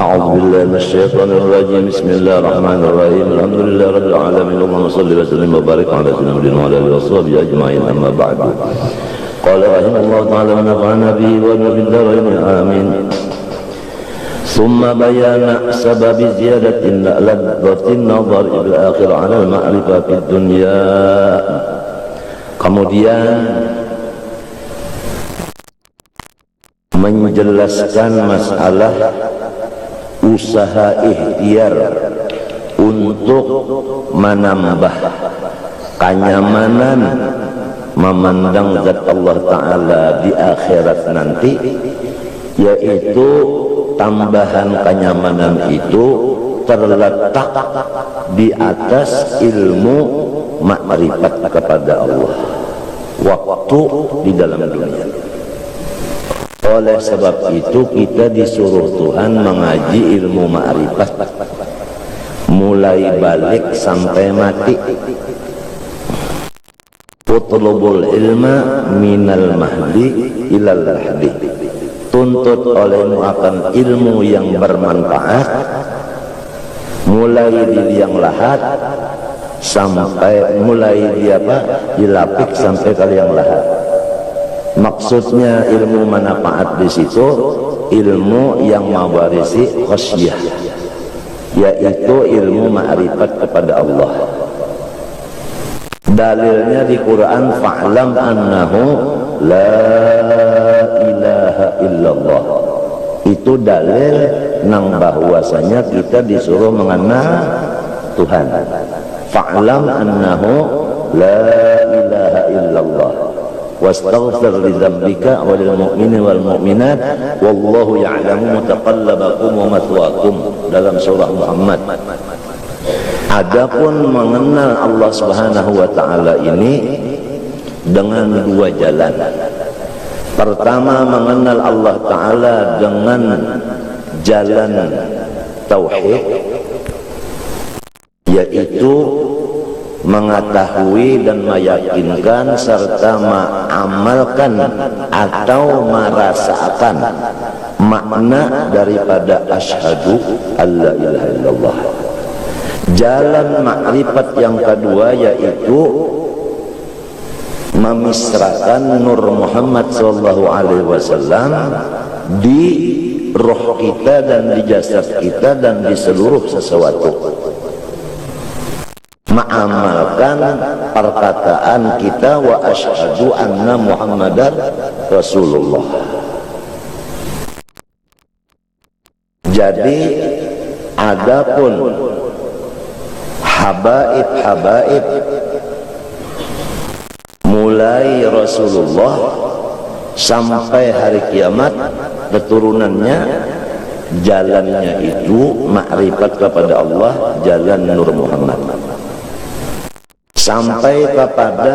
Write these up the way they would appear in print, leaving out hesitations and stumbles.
أعوذ بالله من الشيطان الرجيم. بسم الله الرحمن الرحيم. الحمد لله رب العالمين. اللهم صل وسلم وبارك على سيدنا محمد وعلى آله وصحبه أجمعين. أما بعد. قال رحمه الله تعالى ونفعنا به وفي الدارين آمين. ثم بيان سبب زيادة لذة النظر إلى الآخرة على المعرفة في الدنيا. Kemudian menjelaskan masalah usaha ikhtiar untuk menambah kenyamanan memandang zat Allah Ta'ala di akhirat nanti, yaitu tambahan kenyamanan itu terletak di atas ilmu makrifat kepada Allah waktu di dalam dunia. Oleh sebab itu kita disuruh Tuhan mengaji ilmu ma'rifat mulai balik sampai mati. Utlubul ilma minal mahdi ilal lahdi. Tuntut olehmu akan ilmu yang bermanfaat mulai di liang lahat sampai dilapik sampai ke liang lahat. Maksudnya ilmu manfaat di situ ilmu yang mewarisi khasyah, yaitu ilmu ma'rifat kepada Allah. Dalilnya di Quran, fa'lam annahu la ilaha illallah. Itu dalil nang bahwasanya kita disuruh mengenal Tuhan. Fa'lam annahu la ilaha illallah. Wastaghfir li dzambika wa lil mu'mini wal mu'minat wallahu ya'lamu mutaqallabakum wa mathwaakum, dalam surah Muhammad. Adapun mengenal Allah Subhanahu wa taala ini dengan dua jalan. Pertama, mengenal Allah Ta'ala dengan jalan tauhid, yaitu mengetahui dan meyakinkan serta mengamalkan atau merasakan makna daripada asyhadu alla ilaha illallah. Jalan makrifat yang kedua yaitu memisrakan Nur Muhammad SAW di roh kita dan di jasad kita dan di seluruh sesuatu. Mengamalkan perkataan kita wa asyhadu anna Muhammadar Rasulullah. Jadi adapun habaib mulai Rasulullah sampai hari kiamat keturunannya, jalannya itu makrifat kepada Allah, jalan Nur Muhammad. Sampai kepada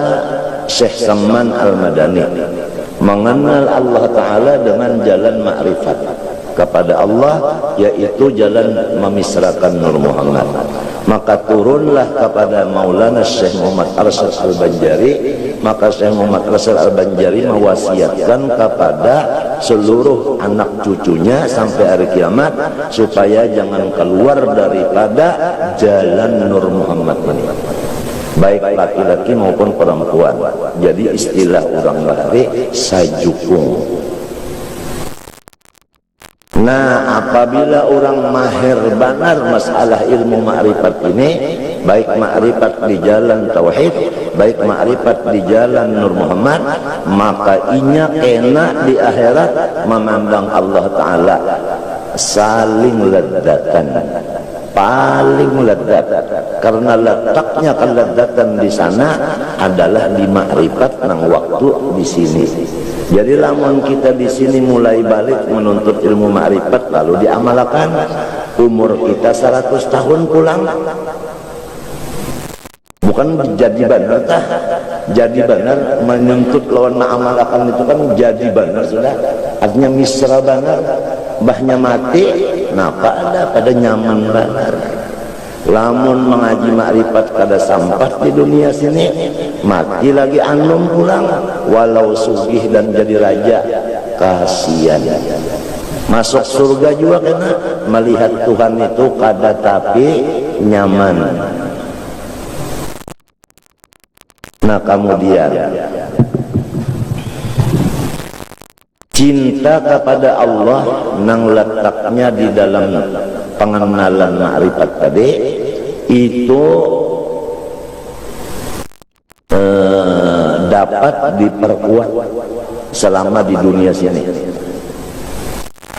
Syekh Salman Al-Madani, mengenal Allah Ta'ala dengan jalan makrifat kepada Allah, yaitu jalan memisrakan Nur Muhammad. Maka turunlah kepada Maulana Syekh Muhammad Arsyad Al-Banjari, maka Syekh Muhammad Arsyad Al-Banjari mewasiatkan kepada seluruh anak cucunya sampai hari kiamat supaya jangan keluar daripada jalan Nur Muhammad ini, baik laki-laki maupun perempuan. Jadi istilah orang bahari sajukung. Nah, apabila orang mahir benar masalah ilmu makrifat ini, baik makrifat di jalan tauhid, baik makrifat di jalan Nur Muhammad, maka inya kena di akhirat memandang Allah Ta'ala saling ledatan, paling lezat, karena letaknya kelezatan di sana adalah di makrifat nang waktu di sini. Jadi lamun kita di sini mulai balik menuntut ilmu makrifat lalu diamalkan, umur kita 100 tahun pulang. Bukan jadi benar tah, jadi benar menuntut lawan mengamalkan itu kan jadi benar sudah, artinya misra benar. Mbahnya mati, napa ada pada nyaman benar. Lamun mengaji makrifat kada sampat di dunia sini, mati lagi anum pulang, walau sugih dan jadi raja, kasihan. Masuk surga juga karena melihat Tuhan itu kada tapi nyaman. Nah kemudian cinta kepada Allah nang letaknya di dalam pengenalan ma'rifat tadi itu dapat diperkuat selama di dunia sini.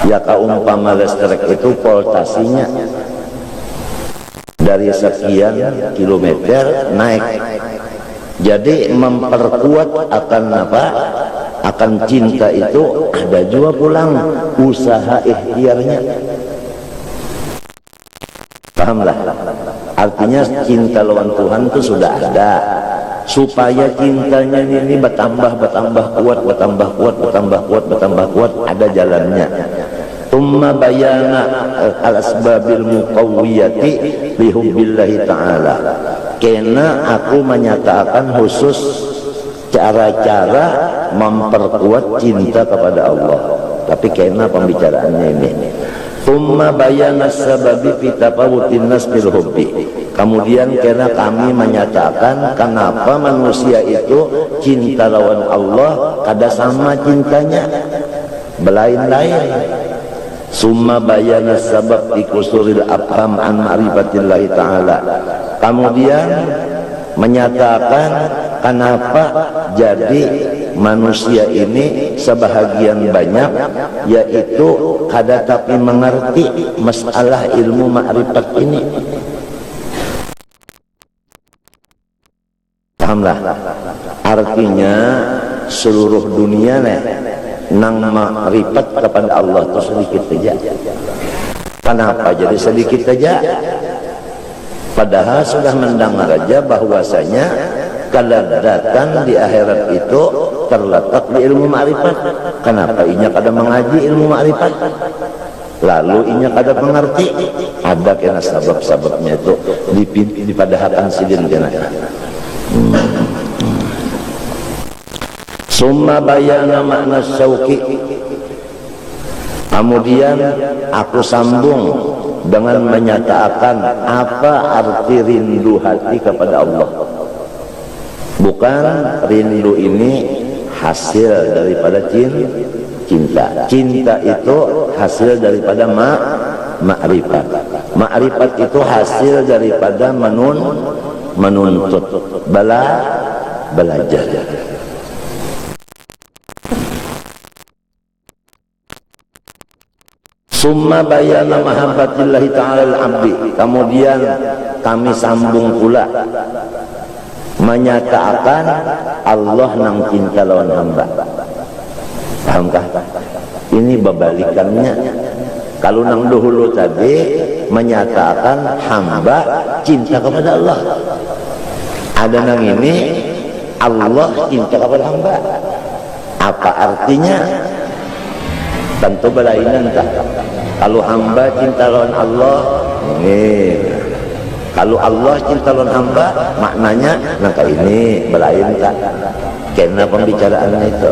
Ya kaumpama listrik itu voltasinya dari sekian kilometer naik. Jadi memperkuat akan apa? Akan cinta itu ada juga pulang usaha ikhtiarnya. Pahamlah? Artinya cinta lawan Tuhan itu sudah ada. Supaya cintanya ini bertambah kuat, ada jalannya. Tumma bayana al-asbabil muqawwiyati lihubbillahi ta'ala. Karena aku menyatakan khusus cara-cara memperkuat cinta kepada Allah. Tapi karena pembicaraannya ini Tumma bayana sababi fitafawutin nas bil hubbi. Kemudian karena kami menyatakan kenapa manusia itu cinta lawan Allah kada sama cintanya, belain-lain. Summa bayana sabab dikusuril afham an ma'rifatillahi ta'ala. Kemudian menyatakan kenapa jadi manusia ini sebahagian banyak yaitu kada tapi mengerti masalah ilmu ma'rifat ini. Pahamlah? Artinya seluruh dunia nang ma'rifat kepada Allah itu sedikit saja. Kenapa jadi sedikit saja? Padahal sudah mendengar aja bahwasanya kelezatan di akhirat itu terletak di ilmu ma'rifat. Kenapa inya kada mengaji ilmu ma'rifat? Lalu inya kada mengerti? Ada kena sebab-sebabnya itu dipadahkan sidin kena. Summa bayana makna syauqi. Kemudian aku sambung dengan menyatakan apa arti rindu hati kepada Allah. Bukan rindu ini hasil daripada cinta. Cinta itu hasil daripada ma'rifat. Ma'rifat itu hasil daripada menuntut, belajar. Summa bayana mahabbatillahi ta'ala al-abdi. Kemudian kami sambung pula menyatakan Allah nang cinta lawan hamba. Pahamkah? Ini berbalikannya. Kalau nang dahulu tadi menyatakan hamba cinta kepada Allah. Ada nang ini Allah cinta kepada hamba. Apa artinya? Tentu berlainan tak? Kalau hamba cinta lawan Allah, ini. Kalau Allah cinta lawan hamba, maknanya nangka ini berlain tak? Karena pembicaraan itu.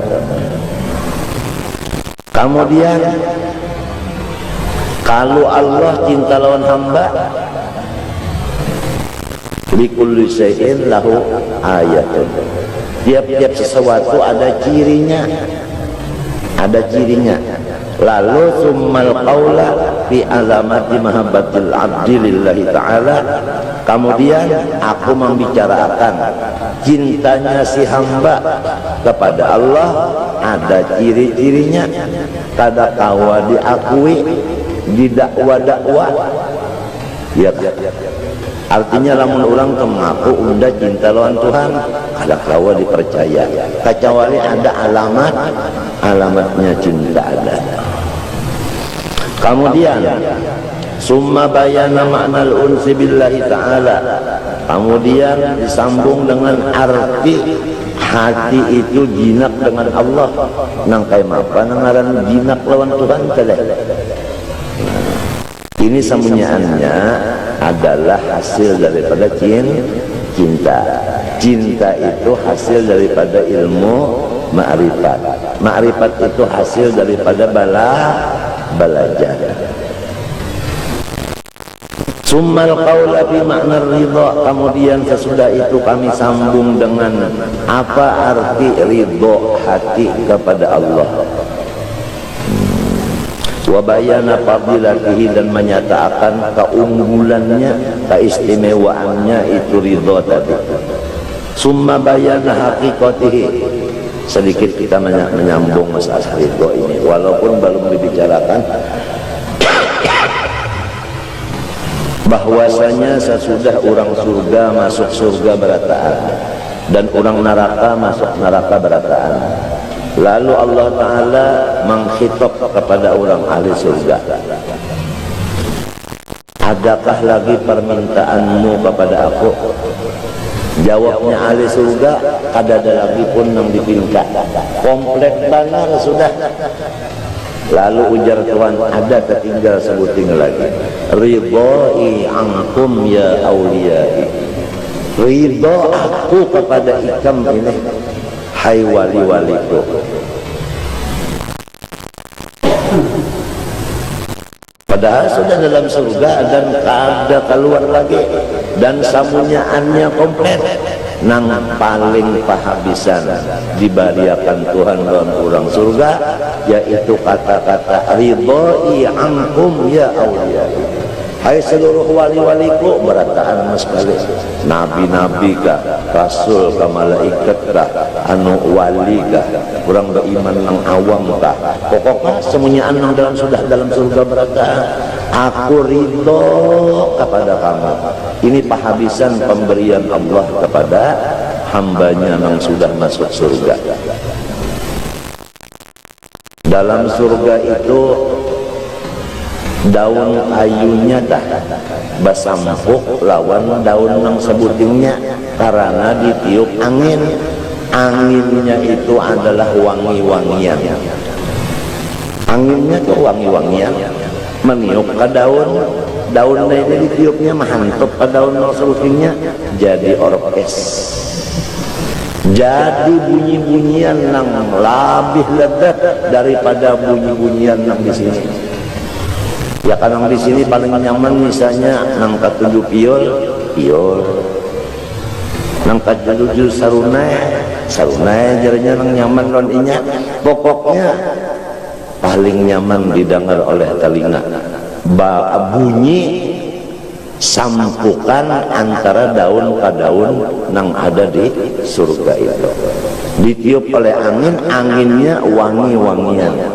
Kemudian kalau Allah cinta lawan hamba, likulli syai'in lahu ayatun. Tiap-tiap sesuatu ada cirinya. Ada cirinya. Lalu summal qaula fi alamati mahabbatil abdi lillahi ta'ala. Kemudian aku membicarakan cintanya si hamba kepada Allah ada ciri-cirinya. Kada kawa diakui di dakwa-dakwa. Ya, artinya lamun orang mengaku unda cinta lawan Tuhan kada kawa dipercaya. Kecuali ada alamatnya cinta ada. Kemudian summa bayana makna al-unsi billahi ta'ala. Kemudian disambung dengan arti hati itu jinak dengan Allah. Nang kaya apa nangaran jinak lawan Tuhan tadi. Ini sembunyiannya adalah hasil daripada cinta. Cinta itu hasil daripada ilmu ma'rifat. Ma'rifat itu hasil daripada belajar. Summal qaula bi makna ridha, kemudian sesudah itu kami sambung dengan apa arti ridha hati kepada Allah. Wa bayana fadilatihi, dan menyatakan keunggulannya, keistimewaannya itu ridha tadi. Summa bayana haqiqatihi, sedikit kita menyambung masalah ridha ini walaupun belum dibicarakan, bahwasanya sesudah orang surga masuk surga berataan dan orang neraka masuk neraka berataan. Lalu Allah Ta'ala mengkhitab kepada orang ahli surga, adakah lagi permintaanmu kepada aku? Jawabnya ahli surga, kadada lagi pun yang dipinta, komplek benar sudah. Lalu ujar Tuhan, ada tertinggal sebuting lagi, ridhoi ankum ya awliyai, ridho aku kepada ikam ini, hai wali-waliku. Padahal sudah dalam surga dan ada keluar lagi, dan samunyaannya komplit. Nang paling pahabisan dibariakan Tuhan dalam orang surga, yaitu kata-kata ridhoi ankum ya awliya, hai seluruh wali-waliku berataan mas sekali. Nabi-nabi kah, rasul kah, malaikat kah, anu wali kah, kurang beriman nang awam kah, pokoknya semuanya nang sudah dalam surga berataan, aku ridho kepada kamu. Ini pahabisan pemberian Allah kepada hambanya yang sudah masuk surga. Dalam surga itu daun ayunya dah basampuk lawan daun yang sebutingnya, karena ditiup angin. Anginnya itu adalah wangi-wangian. Anginnya itu wangi-wangian, meniup ke daun. Daunnya ini ditiupnya mantap ke daun sebutingnya, jadi orkes. Jadi bunyi-bunyian yang lebih ledat daripada bunyi-bunyian yang di sini. Ya kadang di sini paling nyaman misalnya nang ketujuh piol, nang ketujuh sarunai jadinya nang nyaman rondinya. Pokoknya paling nyaman didengar oleh telinga bunyi sampukan antara daun ke daun nang ada di surga itu, ditiup oleh angin, anginnya wangi-wangian.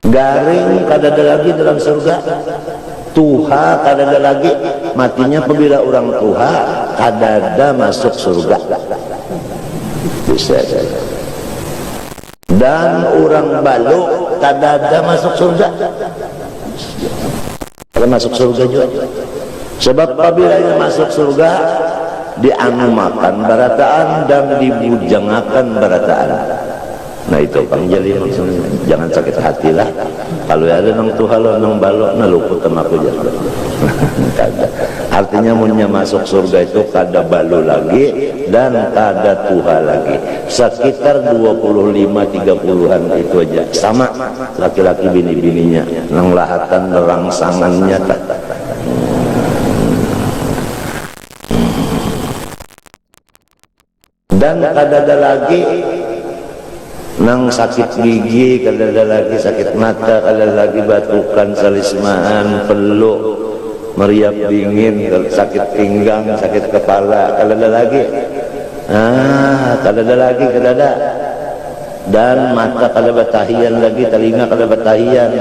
Garing kadada lagi dalam surga, tuha kadada lagi, matinya apabila orang tuha kadada masuk surga bisa. Dan orang balu kadada masuk surga, kalau masuk surga juga. Sebab apabila masuk surga dianu makan barataan dan dibujangakan barataan. Nah itu Bang, jadi maksudnya jangan sakit hati lah kalau ada nang tuhalo nang balok na luput sama aku jalan. Artinya munnya masuk surga itu kada balu lagi dan kada tuha lagi, sekitar 25-30an itu aja, sama laki-laki bini-bininya nang lahatan rangsangannya tak. Dan kada ada lagi nang sakit gigi, kada ada lagi sakit mata, kada ada lagi batukan, salismaan, peluk, meriap dingin, sakit pinggang, sakit kepala, kada ada lagi. Kada ada lagi, kada ada. Dan mata kada batahian lagi, telinga kada batahian,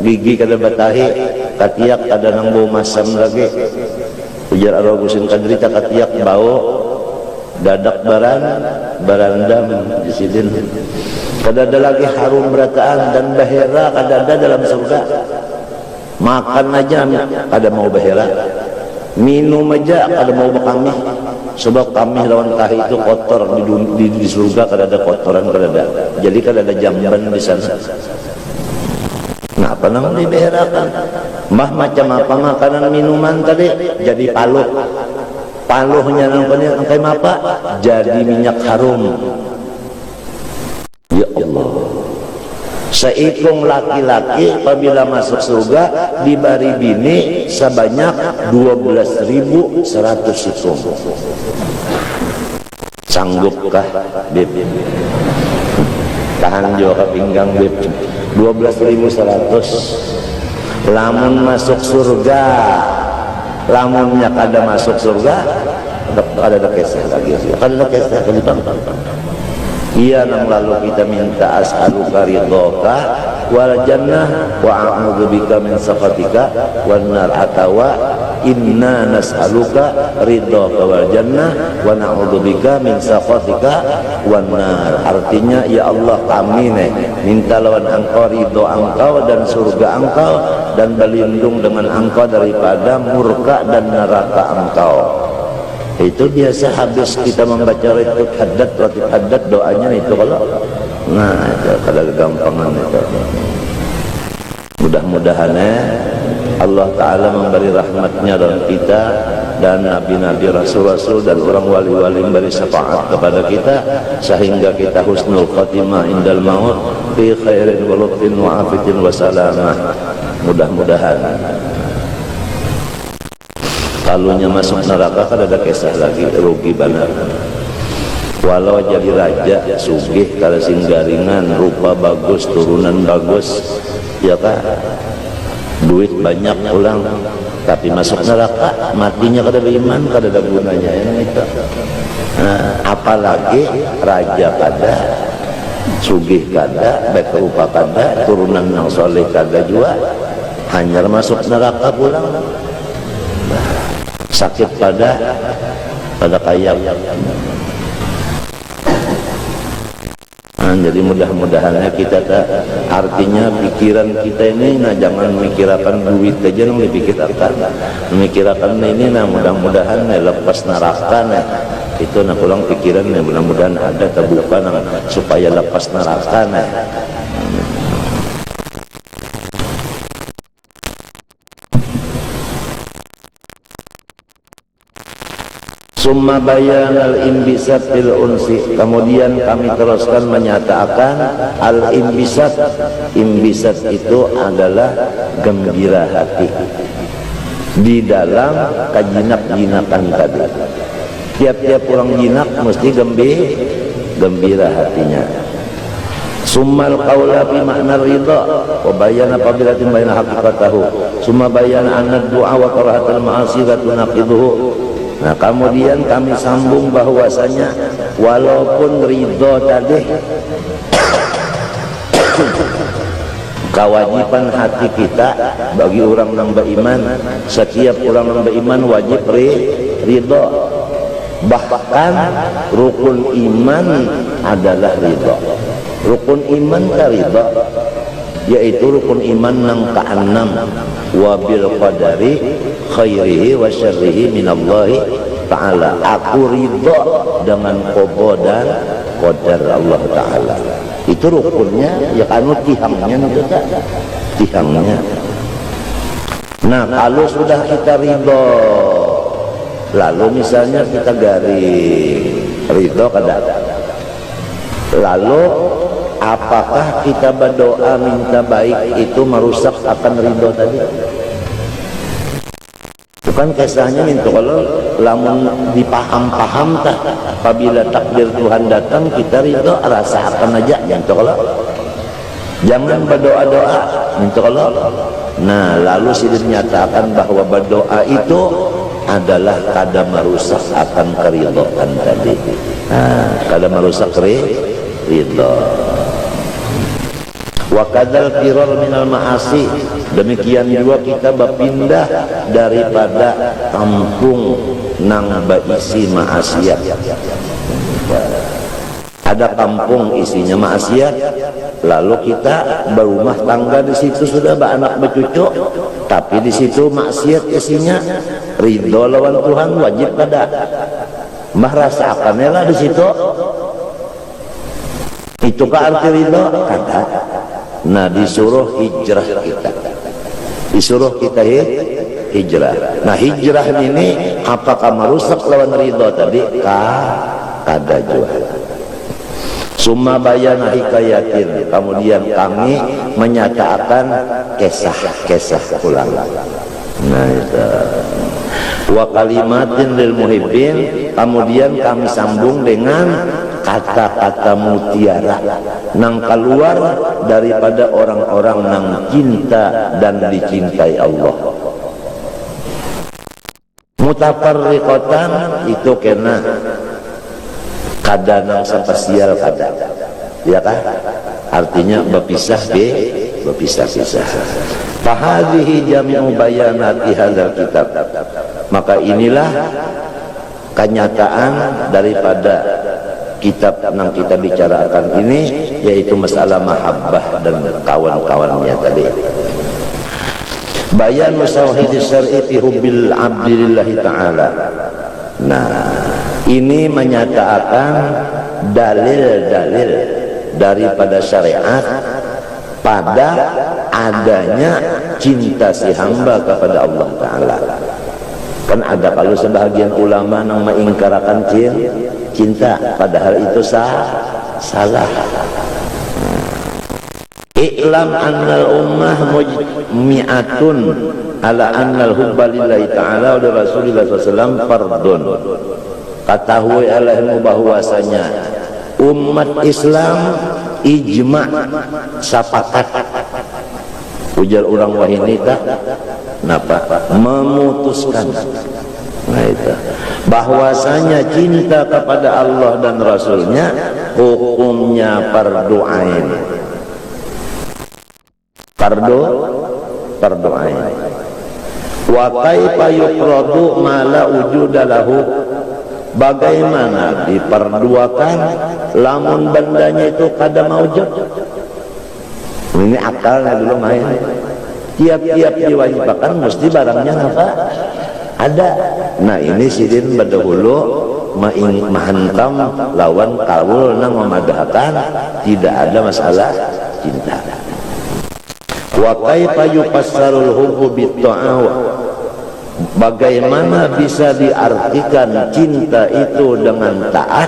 gigi kada batahi, katiak kada nang bau masam lagi. Ujar Ar-Ragusin kadrita katiak bau dadak barandam di sidin. Kada ada lagi harum berataan dan bahera kada ada dalam surga. Makan aja kada mau bahera, minum aja kada mau bekami, sebab kami lawan tahi itu kotor. Di surga kada ada kotoran, kada ada, jadi kada ada jamban di sana. Nah apa namanya dibaherakan? Mah macam apa makanan minuman tadi jadi paluh. Paluhnya namanya kayak apa? Jadi minyak harum. Ya Allah, seikung laki-laki apabila masuk surga diberi bini sebanyak 12.100 ikung. Sanggupkah Bib? Tahan juga pinggang Bib. 12.100. Lamun masuk surga, lamunnya kada masuk surga, ada keseh lagi, ada keseh iya. Nang lalu kita minta as'aluka ridhoka wal jannah wa a'udzubika min sakhatika wan nar, atawa inna nas'aluka ridhoka wal jannah wa na'udzubika min sakhatika wan nar. Artinya, ya Allah, kami minta lawan engkau ridho engkau dan surga engkau, dan berlindung dengan engkau daripada murka dan neraka engkau. Itu biasa habis kita membaca ratib haddad doanya itu kalau itu kada gampangan itu. Mudah-mudahan Allah Ta'ala memberi rahmatnya dalam kita, dan nabi-nabi, rasul-rasul, dan orang wali-wali memberi syafaat kepada kita sehingga kita husnul khatimah indal maut fi khairin wa lutfin wa afitin wa salamah. Mudah-mudahan. Kalunya masuk neraka kan ada kisah lagi, rugi benar. Walau jadi raja sugih kalau singgaringan, rupa bagus, turunan bagus, ya kan, duit banyak pulang, tapi masuk neraka matinya kada beriman, kada ada gunanya itu. Nah, apalagi raja kada, sugih kada, baik rupa kada, turunan yang soleh kada juga, hanya masuk neraka pulang. Sakit pada kayak. Nah, jadi mudah-mudahannya kita artinya pikiran kita ini, jangan memikirkan duit aja yang dipikirkan, memikirkan ini. Mudah-mudahan lepas neraka itu pulang pikiran mudah-mudahan ada terbuka supaya lepas neraka Summa bayan al-imbisat bil unsi. Kemudian kami teruskan menyatakan al-imbisat. Imbisat itu adalah gembira hati di dalam kejinak-jinakan tadi. Tiap-tiap orang jinak mesti gembira hatinya. Summal qaula fi makna ridha wa bayana apabila timbayana hakikatahu. Summa bayana anna du'a wa qira'atul ma'asi la tunaqiduhu. Nah, kemudian kami sambung bahwasanya walaupun ridho tadi kewajiban hati kita bagi orang yang beriman, setiap orang yang beriman wajib ridho. Bahkan rukun iman adalah ridho. Rukun iman ka ridho, yaitu rukun iman yang ke-6, wabil qadari khairihi wa syarrihi minallahi ta'ala. Aku ridho dengan qada dan qadar Allah Ta'ala. Itu rukunnya, ya anu tihangnya itu tak? Tihangnya. Nah, kalau sudah kita ridho, lalu misalnya kita garing ridho kada, lalu apakah kita berdoa minta baik itu merusak akan ridho tadi? Bukan kisahnya minta kalau lamun dipaham-paham tah, apabila takdir Tuhan datang kita ridho, rasakan aja minta kalau. Jangan berdoa-doa minta kalau. Nah, lalu sudah dinyatakan bahwa berdoa itu adalah kada merusak akan keridhaan tadi. Kada merusak ridho. Wa kadzal firar minal ma'asi. Demikian juga kita berpindah daripada kampung nang baisi maksiat. Ada kampung isinya maksiat, lalu kita berumah tangga di situ sudah beranak bercucu, tapi di situ maksiat isinya. Ridho lawan Tuhan wajib kada. Mbah rasakannya lah di situ. Itu kan arti ridho kada. Nah, disuruh hijrah kita. Disuruh kita hijrah. Nah, hijrah ini apakah merusak lawan ridho tadi? Kada juga. Summa bayana hikayatin, kemudian kami menyatakan kisah-kisah ulang. Nah itu. Wa kalimatin lil muhibbin, kemudian kami sambung dengan kata-kata mutiara nang keluar daripada orang-orang nang cinta dan dicintai Allah. Mutafarriqatan itu kena kada nang spesial kada, ya kan? Artinya berpisah-pisah. Fahadhihi jami'u bayanati hadzal kitab. Maka inilah kenyataan daripada kitab yang kita bicarakan ini, yaitu masalah mahabbah dan kawan-kawannya tadi. Bayan musawhidis syar'i fi hubbil abdillahi ta'ala. Nah, ini menyatakan dalil-dalil daripada syariat pada adanya cinta si hamba kepada Allah Ta'ala. Kan ada kalau sebahagian ulama yang mengingkarakan cinta, padahal itu salah. I'lam annal ummah mujmi'atun ala annal hubba lillahi ta'ala wa rasulillah SAW fardun. Ketahui alaihimu bahwasanya umat Islam ijma' sepakat, ujar orang wahinita napa memutuskan, nah itu bahwasanya cinta kepada Allah dan Rasulnya hukumnya fardu ain. Fardu ain. Wa kaifa yufradu ma la wujuda lahu, bagaimana diperduakan lamun bandanya itu kada maujud. Ini akalnya dulu main. Tiap-tiap diwajibkan mesti barangnya apa? Ada. Nah ini sidin berdahulu mahantam lawan kawul nang memadahkan tidak ada masalah cinta. Wa kaifa yufassarul hubbu bit-ta'aw, bagaimana bisa diartikan cinta itu dengan taat?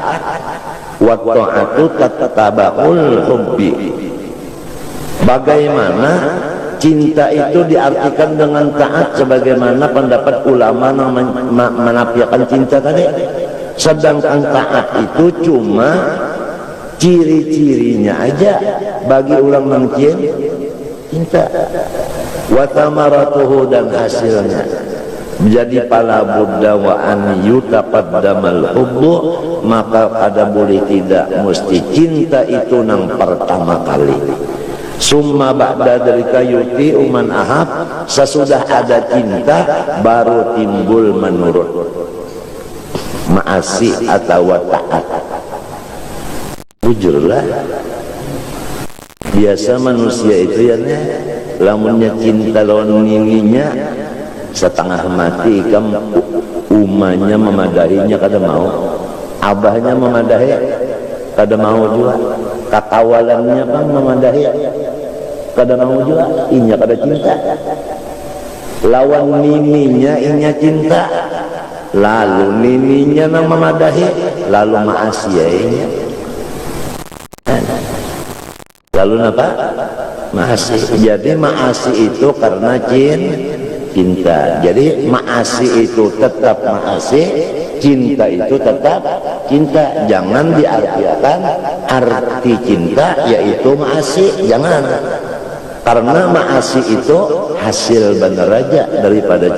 Wa ta'atu tataba'ul hubbi, bagaimana cinta itu diartikan dengan taat sebagaimana pendapat ulama yang menafikan cinta tadi. Sedangkan taat itu cuma ciri-cirinya aja bagi ulang mungkin cinta. Wa thamaratuhu, dan hasilnya. Jadi pala buddha wa an yutaqaddamal hubbu, maka pada boleh tidak mesti cinta itu nang pertama kali. Summa ba'da dzalika yuti uman ahab, sesudah ada cinta baru timbul menurut maasi atau taat. Jujurlah, biasa manusia itu ya lamunnya cinta lawan nininya setengah mati, kam umanya memadahinya kada mau, abahnya memadahi kada mau juga, kakawalannya kan memadahi kada mau juga, inya kada cinta. Lawan nininya inya cinta, lalu nininya nang memadahi, lalu maasi ya inya. Lalu apa? Maasi. Jadi maasi itu karena cinta. Jadi maasi itu tetap maasi, cinta itu tetap cinta. Jangan diartikan arti cinta yaitu maasi, jangan. Karena maasi itu hasil benar aja daripada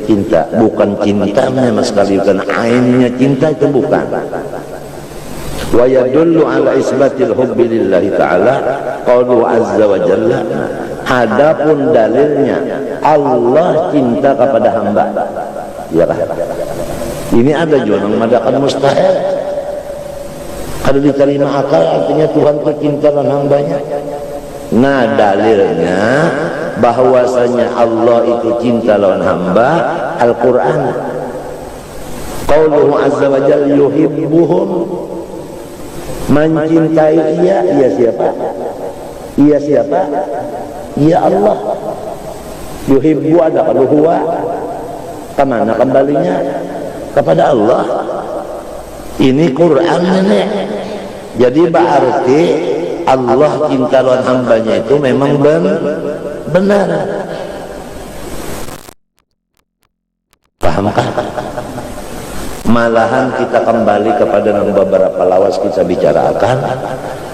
cinta, bukan cinta memang sekali, bukan ainnya cinta, itu bukan. Wa yadullu ala isbatil hubbi lillahi ta'ala qauluhu azza wa jalla, adapun dalilnya Allah cinta kepada hamba, ya kan? Ini ada juga yang mengadakan mustahil, kada diterima akal, artinya Tuhan itu cinta dan hambanya. Nah dalilnya bahwasanya Allah itu cinta lawan hamba Al-Quran. Qauluhu azza wa jalla yuhibbuhum, mencintai ia siapa? Ia siapa? Ia Allah. Yuhibbu ada kalau huwa, kemana kembalinya? Kepada Allah. Ini Quran ini. Jadi berarti Allah cinta lawan hambanya itu memang benar. Pahamkah? Malahan kita kembali kepada beberapa lawas kita bicarakan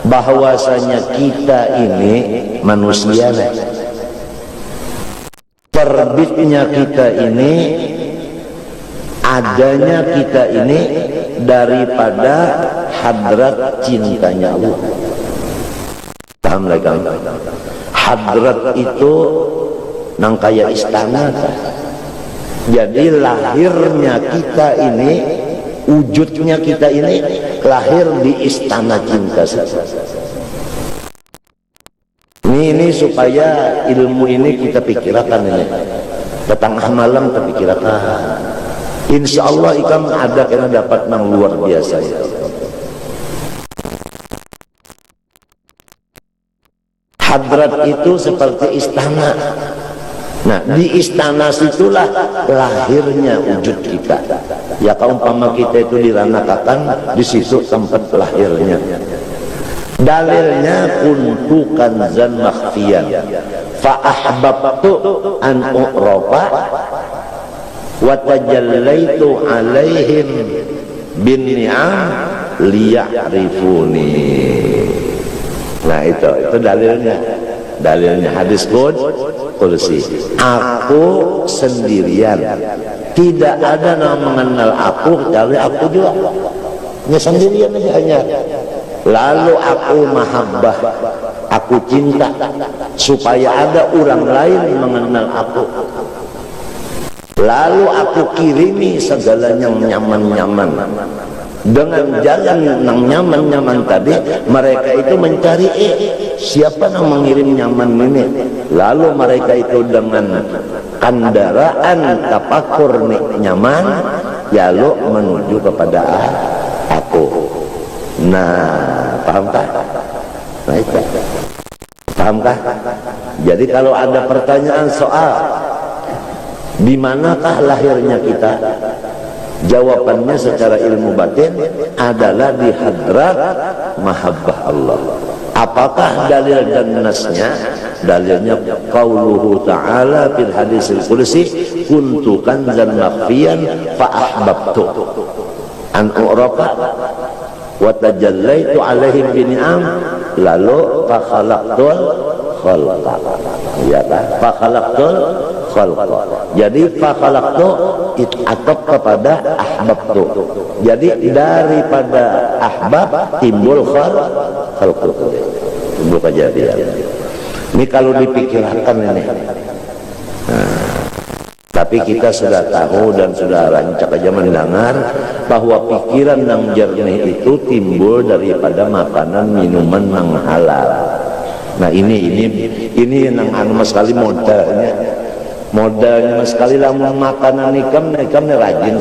bahwasanya kita ini manusia, terbitnya kita ini, adanya kita ini daripada hadrat cintanya Allah. Paham lagi kan? Hadrat itu nang kaya istana. Jadi lahirnya kita ini, wujudnya kita ini lahir di istana cinta. Ini supaya ilmu ini kita pikirkan ini. Tengah malam kita pikirkan. Insya Allah ikam ada kena dapat nang luar biasa. Hadrat itu seperti istana. Nah, di istana situlah lahirnya wujud kita. Ya kaumpama kita itu diranakan, di situ tempat lahirnya. Dalilnya kuntu kanzan makhfiyan fa ahbabtu an u'rafa wa tajallaitu alaihim bin ni'am liya'rifuni. Nah, itu dalilnya hadis qudsi. Aku sendirian, tidak ada yang mengenal aku kecuali aku juga. Hanya sendirian aja hanya. Lalu aku mahabbah, aku cinta supaya ada orang lain mengenal aku. Lalu aku kirimi segalanya nyaman-nyaman. Dengan jalan yang nyaman-nyaman tadi, mereka itu mencari siapa yang mengirim nyaman ini. Lalu mereka itu dengan kendaraan tapakur nyaman, lalu menuju kepada aku. Nah, pahamkah? Nah, itu. Pahamkah? Jadi kalau ada pertanyaan soal di manakah lahirnya kita? Jawabannya secara ilmu batin adalah di hadrat mahabbah Allah. Apakah dalil dan nasnya? Dalilnya qauluhu ta'ala fil hadisil qudsi kuntu kanzan makhfiyan fa ahbabtu an u'rafa wa tajallaitu alaihim bi ni'am lalu fa khalaqtul khalqa. Ya kan? Fa khalaqtul khalqa. Jadi fa khalaqtu atap kepada ahbabtu. Jadi daripada ahbab timbul khalqu. Timbul kejadian. Ini kalau dipikirkan ini. Nah, tapi kita sudah tahu dan sudah rancak aja mendengar bahwa pikiran yang jernih itu timbul daripada makanan minuman yang halal. Nah ini yang sekali modalnya sekali lamun makanan ikam rajin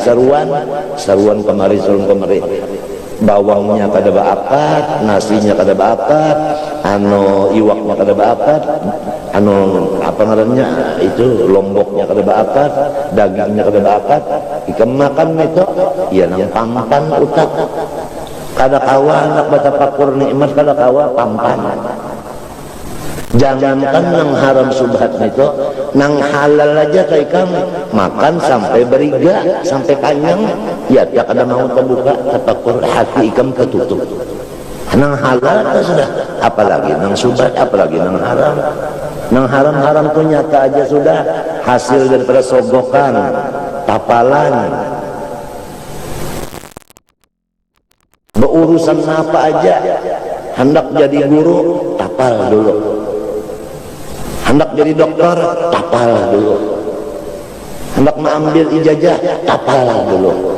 saruan kemari bawangnya kada baakat, nasinya kada baakat, iwaknya kada baakat, apa ngarannya itu lomboknya kada baakat, dagingnya kada baakat, ikam makan itu ya nang pampan utak kada kawa anak batapakur nikmat kada kawa pampan. Jangankan nang haram subhat itu, nang halal aja kayak kamu makan sampai beriga, sampai kanyang, ya tak ada mau terbuka, tapakur hati ikam ketutup. Nang halal itu sudah, apalagi nang subhat, apalagi nang haram. Nang haram tuh nyata aja sudah hasil daripada sogokan, tapalan. Berurusan apa aja, hendak jadi guru, tapal dulu. Hendak jadi dokter, tapal dulu. Hendak mengambil ijazah, tapal dulu.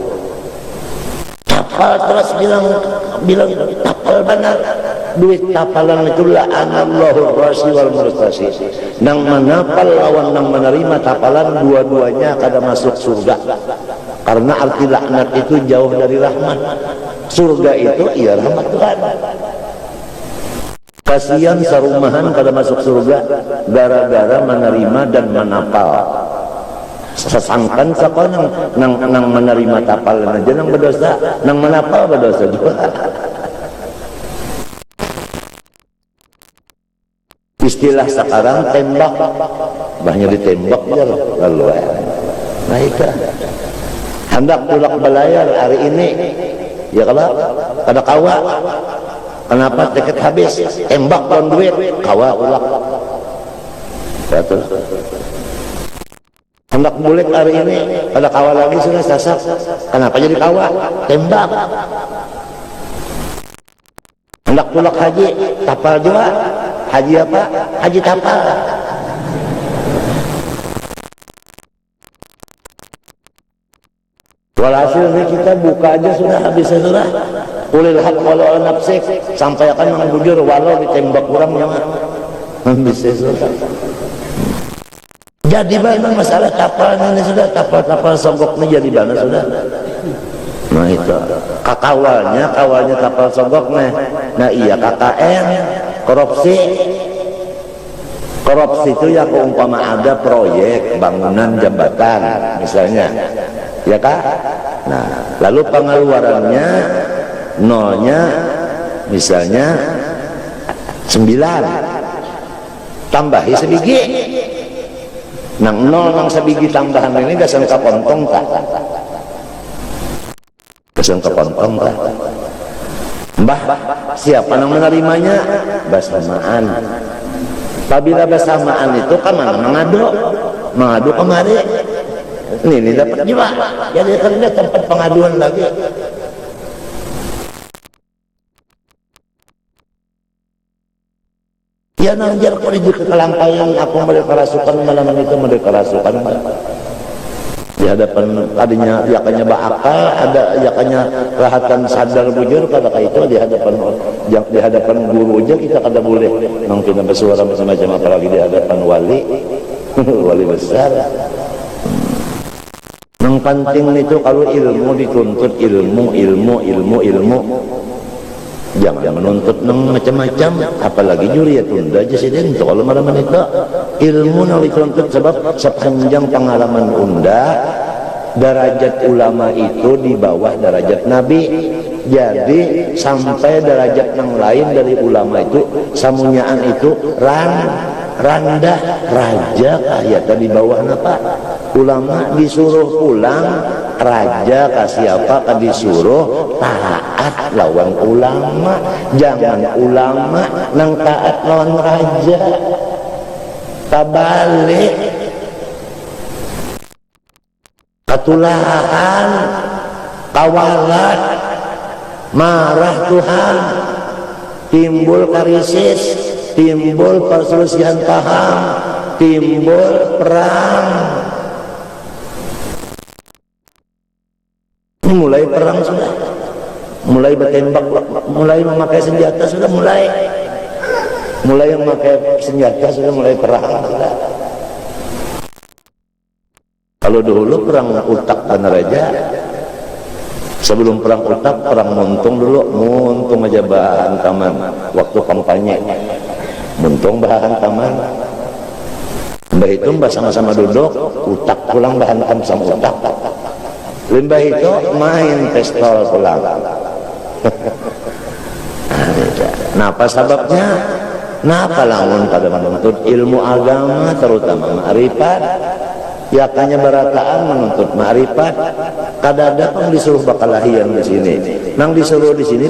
Tapal terus bilang tapal benar. Duit tapalan itulah anallahu rasi wal murtasi. Nang menapal lawan nang menerima tapalan dua-duanya kada masuk surga. Karena arti laknat itu jauh dari rahmat. Surga itu iya rahmat Tuhan. Kasihan sarumahan kada masuk surga gara-gara menerima dan menapal. Sesangkan siapa nang menerima tapalan aja nang berdosa, nang menapal berdosa juga. istilah sekarang tembak, bahnya ditembak ya lalu naiklah hendak tulak belayar hari ini ya kalau kada kawa kenapa tiket habis tembak lawan duit kawa ulak betul hendak bulik hari ini kada kawa lagi sudah sasak kenapa jadi kawa tembak hendak tulak haji tapal juga haji apa haji tapal walhasil ini kita buka aja sudah habis sudah ulil haq walau nafsik sampai akan mengbujur walau ditembak kurang nyaman habis sudah jadi mana masalah kapal ini sudah kapal sogok ini jadi mana sudah nah itu kawalnya kapal sogok nah iya KKN korupsi itu ya umpama ada proyek bangunan jembatan misalnya ya kak nah lalu pengeluarannya nolnya misalnya 9 tambahi sebiji nang nol nang sebiji tambahan ini gasan kapontong tak gasan kapontong tak mbah siapa yang menerimanya bersamaan apabila bersamaan itu kan mana mengadu kemari ini dapat juga jadi kerja tempat pengaduan lagi ya nanjar kok di kelampaian aku mereka rasukan malam itu mereka rasukan di hadapan tadinya yakanya bakal ada yakanya rahatan sadar bujur kada itu di hadapan guru aja kita kada boleh nang kita bersuara macam-macam apalagi di hadapan wali wali besar yang penting itu kalau ilmu dituntut ilmu jangan menuntut macam-macam apalagi juri ya tunda aja sih itu kalau malam itu ilmu yang dituntut sebab sepanjang pengalaman unda derajat ulama itu di bawah derajat nabi jadi sampai derajat yang lain dari ulama itu samunyaan itu randah raja kayak tadi bawah apa ulama disuruh pulang raja kasih apa disuruh taat lawan ulama jangan ulama nang taat lawan raja tabalik ketulahan kawalat marah Tuhan timbul krisis timbul perselisihan paham timbul perang mulai perang sudah mulai bertembak mulai memakai senjata sudah mulai memakai senjata sudah mulai perang sudah. Kalau dulu perang utak dan raja sebelum perang utak perang muntung dulu muntung aja bahan taman waktu kampanye muntung bahan taman mbah itu mbah sama-sama duduk utak pulang bahan taman sama utak limbah itu main pistol pulang nah apa sebabnya napa lamun pada menuntut ilmu agama terutama ma'rifat yakanya berataan menuntut ma'rifat kadada pun disuruh bakalahian di sini nang disuruh di sini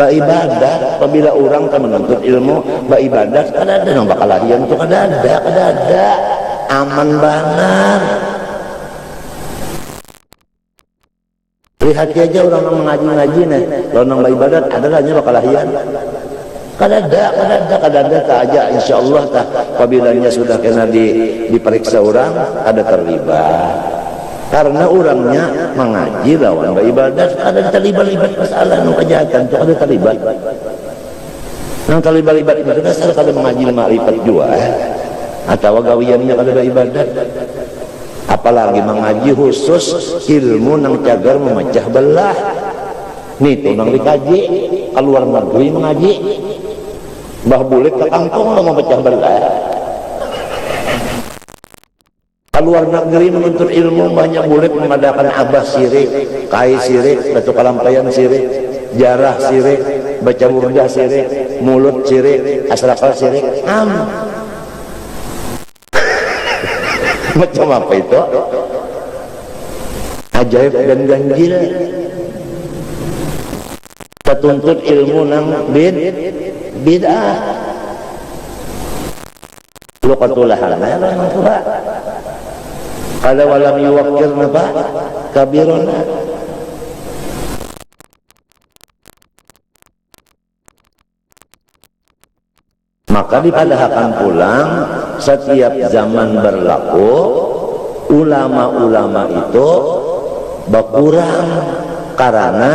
ibadat apabila orang kan menuntut ilmu ibadat kadada nang bakalahian itu kadada aman benar. Lihat aja orang yang mengaji nih, kalau nang ibadat adalah hanya bakalahian. Kadada tak aja insya Allah tak apabila sudah kena diperiksa orang ada terlibat karena orangnya mengaji lawan ibadat ada terlibat masalah nang kejahatan itu ada terlibat nang terlibat itu dasar kada mengaji ma'rifat juga atau gawiannya kada ibadat apalagi mengaji khusus ilmu nang cagar memecah belah nih tuh nang dikaji keluar negeri mengaji bah bulik ke kampung mau memecah belah keluar negeri menuntut ilmu banyak bulik mengadakan abah sirik kai sirik batu kalampayan sirik jarah sirik baca burdah sirik mulut sirik, asrakal sirik, macam apa itu? Ajaib dan ganjil. Kita tuntut ilmu nang bid'ah. Lu katulahan ya orang tua. Kalau walam yuwakir napa kabirona. Maka dipadahkan pulang setiap zaman berlaku ulama-ulama itu berkurang karena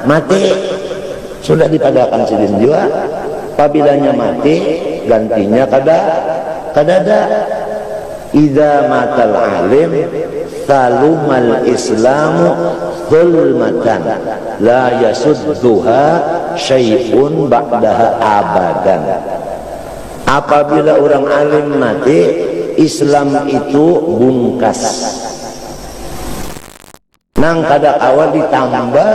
mati. Sudah dipadahkan sidin juga apabila mati gantinya kadada. Idza matal alim salumal islamu zulmatan la yasudduha syai'un ba'daha abadan. Apabila orang alim mati, Islam itu bungkas. Nang kada awal ditambah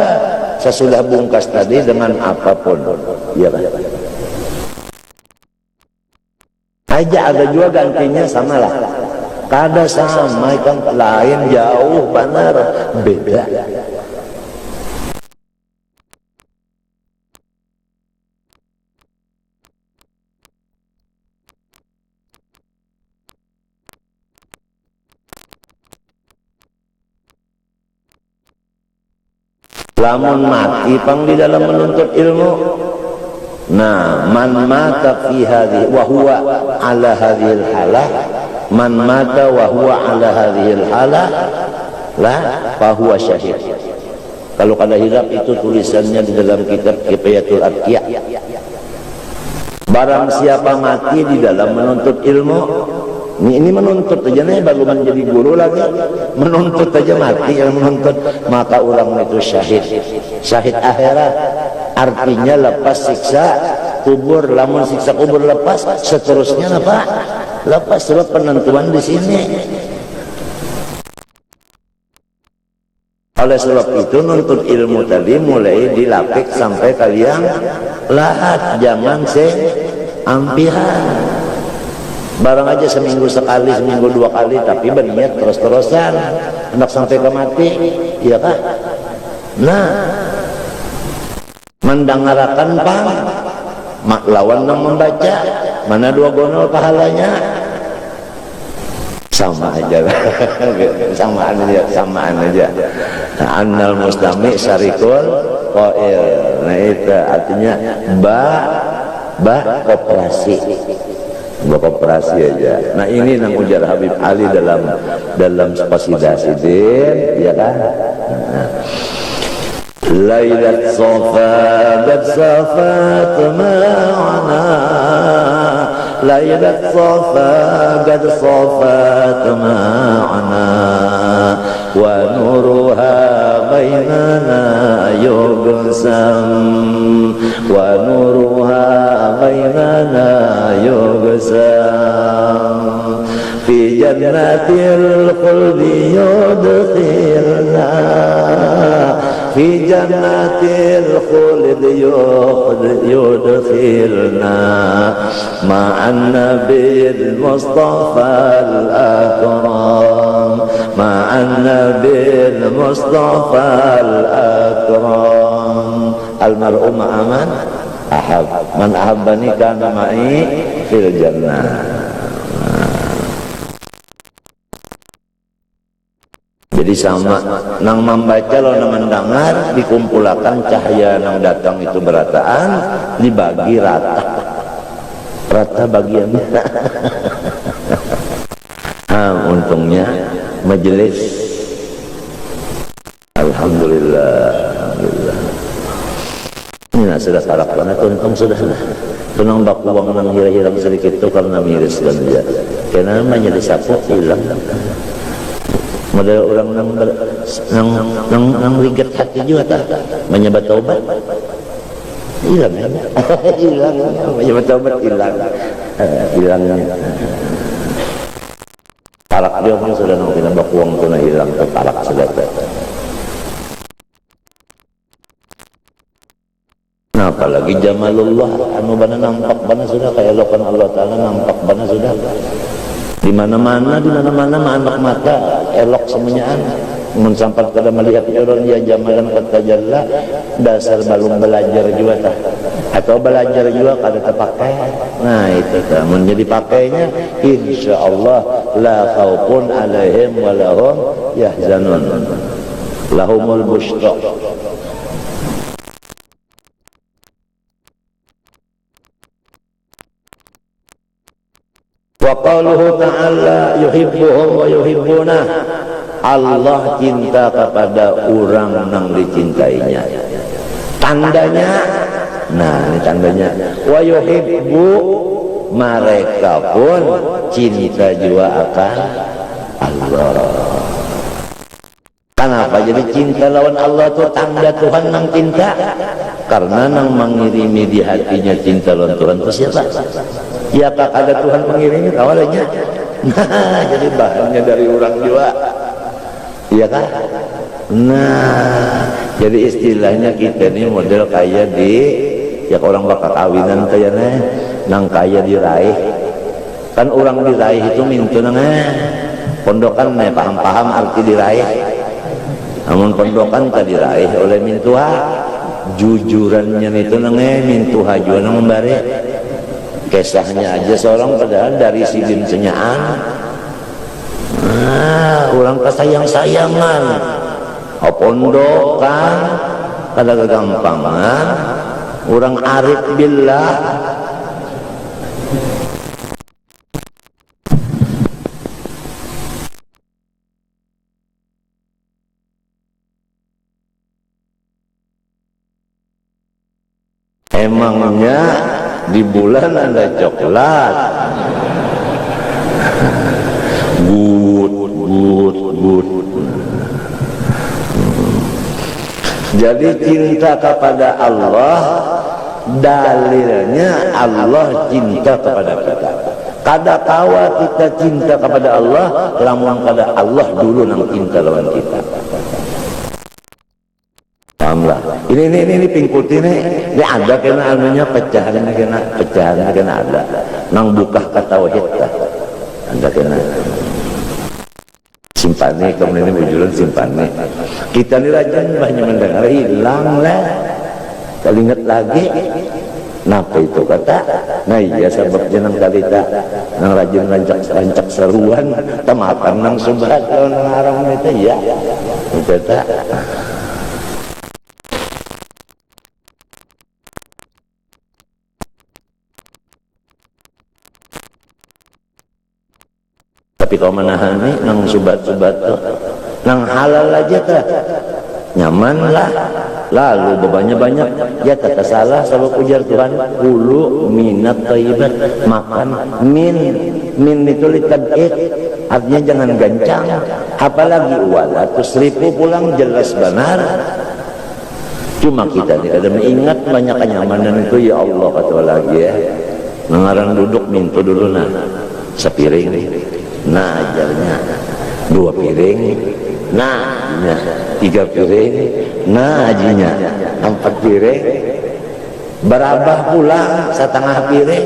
sesudah bungkas tadi dengan apapun. Iya kan? Aja ada juga gantinya samalah. Kada sama kan lain jauh benar beda. Lamun mati pang di dalam menuntut ilmu. Nah, man mata fi hadhihi wa huwa ala hadhil halah, man mata wa huwa ala hadhil halah, la fa huwa syahid. Kalau kada hilap itu tulisannya di dalam kitab Kifayatul Atqiya. Barang siapa mati di dalam menuntut ilmu, ini menuntut aja nih, baru menjadi guru lagi, menuntut aja mati yang menuntut, maka orang itu syahid, syahid akhirat. Artinya lepas siksa kubur. Lamun siksa kubur lepas, seterusnya apa? Lepas sebab penentuan di sini. Oleh sebab itu nuntut ilmu tadi mulai dilapik sampai kalian lahat, jangan ampihan. Barang aja seminggu sekali, seminggu dua kali, tapi berniat terus-terusan hendak sampai ke mati, iya kan? Nah, mendengarkan pang mak lawan nang membaca, mana dua gonol pahalanya? Sama aja lah. samaan aja. Annal mustami syarikul qail. Nah itu artinya kooperasi aja. Nah ini nang ujar Habib Ali dalam qasidah sidin, ya kan? Lailat safa qad safat ma'ana, lailat safa qad safat ma'ana, wa nuruha bainana yugsam, wa nuruha bainana yugsam, fi jannatil khuldi yudkhilna, fi jannatil khuldi yudkhilna, ma'an nabiyil mustafa'al akram, ma'an nabiyil mustafa'al akram. Almar'u ma'aman ahab, man ahabbani kana ma'i fil jannah. Jadi sama nang membaca lo nang mendengar dikumpulkan cahaya nang datang itu berataan dibagi rata bagiannya. Untungnya majelis alhamdulillah. Ini sudah sarak banget, untung sudah tunang bakuang nang hira-hira sedikit itu karena miris dan dia karena majelis sapu hilang. Model orang nang rigat hati juga tak menyebat taubat hilang ya. Hilang menyebat taubat hilangnya talak dia pun sudah nang tinambak uang tu nak hilang tu talak sudah. Nah apalagi jamalullah anu bana nampak bana sudah keelokan Allah Ta'ala nampak bana sudah di mana-mana anak mata elok semuanya mun sampai kada melihat orang ya jamalan kata jalla dasar belum belajar juga tah atau belajar juga kada terpakai. Nah itu tah mun jadi pakainya insyaallah la khaufun alaihim wa lahum yahzanun lahumul busyra. Wa qauluhu ta'ala yuhibbuhum wa yuhibbuna. Allah cinta kepada orang yang dicintainya. Tandanya, nah ini tandanya. Wa yuhibbu, mereka pun cinta juga akan Allah. Kenapa jadi cinta lawan Allah itu tanda Tuhan nang cinta? Karena nang mengirimi di hatinya cinta lawan Tuhan itu siapa? Ya tak ada Tuhan mengirimi awalnya. Nah jadi bahannya dari orang juga. Iya kan? Nah, jadi istilahnya kita ini model kayak di ya orang bakal kawinan kayaknya nang kaya diraih. Kan orang diraih itu mintu nang pondokan paham-paham arti diraih. Namun pondokan tak diraih oleh mintuha. Jujurannya itu nang mintuha juga nang membari. Kisahnya aja seorang padahal dari sidin senyaan. Orang kesayang-sayangan pondokan kada kegampangan orang arif billah emangnya di bulan ada coklat good. Jadi cinta kepada Allah dalilnya Allah cinta kepada kita. Kada kawa kita cinta kepada Allah lamun kada Allah dulu nang cinta lawan kita. Pahamlah. Ini pingkut ini ada kena anunya pecahan kena ada. Nang buka kata tauhid ada kena. Simpane kemudian ini bujulan simpane kita nih rajin banyak mendengar hilang lah kalau ingat lagi napa itu kata nah iya sebabnya nang kalita nang rajin rancak seruan temakan nang subhat kalau nang haram itu ya itu tak tapi kau menahan nih nang subat-subat tuh nang halal aja tuh nyaman lah lalu bebannya banyak ya kata salah sebab ujar Tuhan kulu minat thayyibat makan min itu litab'id artinya jangan gancang apalagi wala tusrifu pulang jelas benar cuma kita tidak ada mengingat banyak kenyamanan itu ya Allah kata lagi ya mengarang duduk mintu dulu nah sepiring nah ajarnya 2 piring nah ajinya 3 piring nah ajinya 4 piring berabah pula setengah piring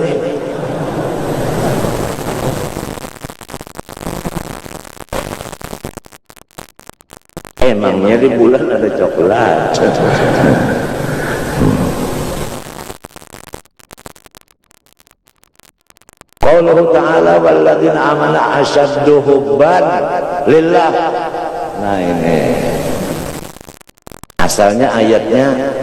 emangnya di bulan ada coklat Qauluhu ta'ala walladzina amanu asyaddu hubban lillah. Nah ini asalnya ayatnya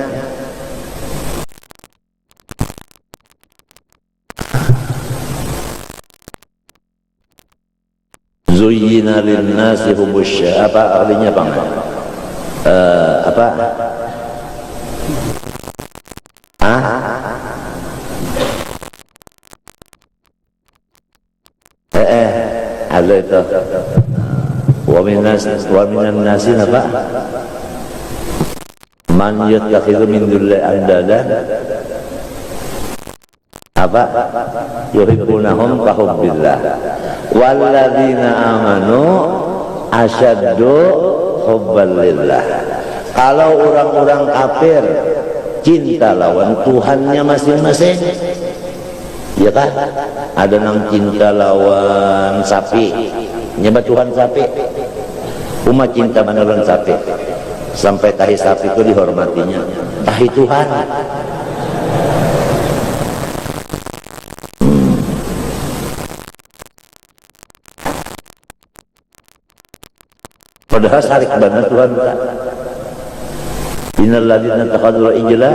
zuyyina lin-nasi hubbus apa artinya Bang? Apa? Ada itu wa minan nasi apa man yattakhidhu min dunillahi andadan apa yuhibbunahum ka hubbillah walladzina amanu asyaddu hubban lillah. Kalau orang-orang kafir cinta lawan Tuhannya masing-masing. Ya kan? Ada nang cinta lawan sapi, nyebut Tuhan sapi. Umat cinta lawan sapi, sampai tahi sapi itu dihormatinya, tahi Tuhan. Padahal sarik banget Tuhan. Innal ladzina takhadhu ijla,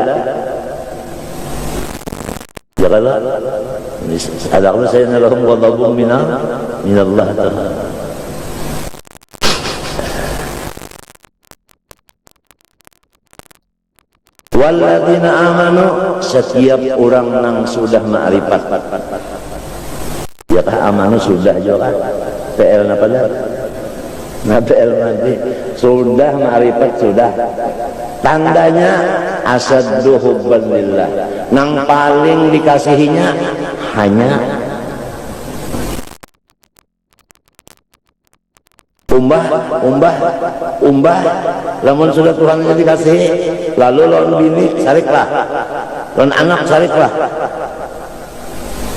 ya kalau ada kalau saya nalahum ghadabun minallah ta'ala. Walladzina amanu, setiap orang yang sudah ma'rifat, ya kah amanu sudah juga PL apa dah? Nah PL nanti sudah ma'rifat sudah. Tandanya asaddu hubban lillah, nang paling dikasihinya hanya umbah lamun sudah Tuhannya dikasih, lalu lawan bini sariklah, lawan anak sariklah.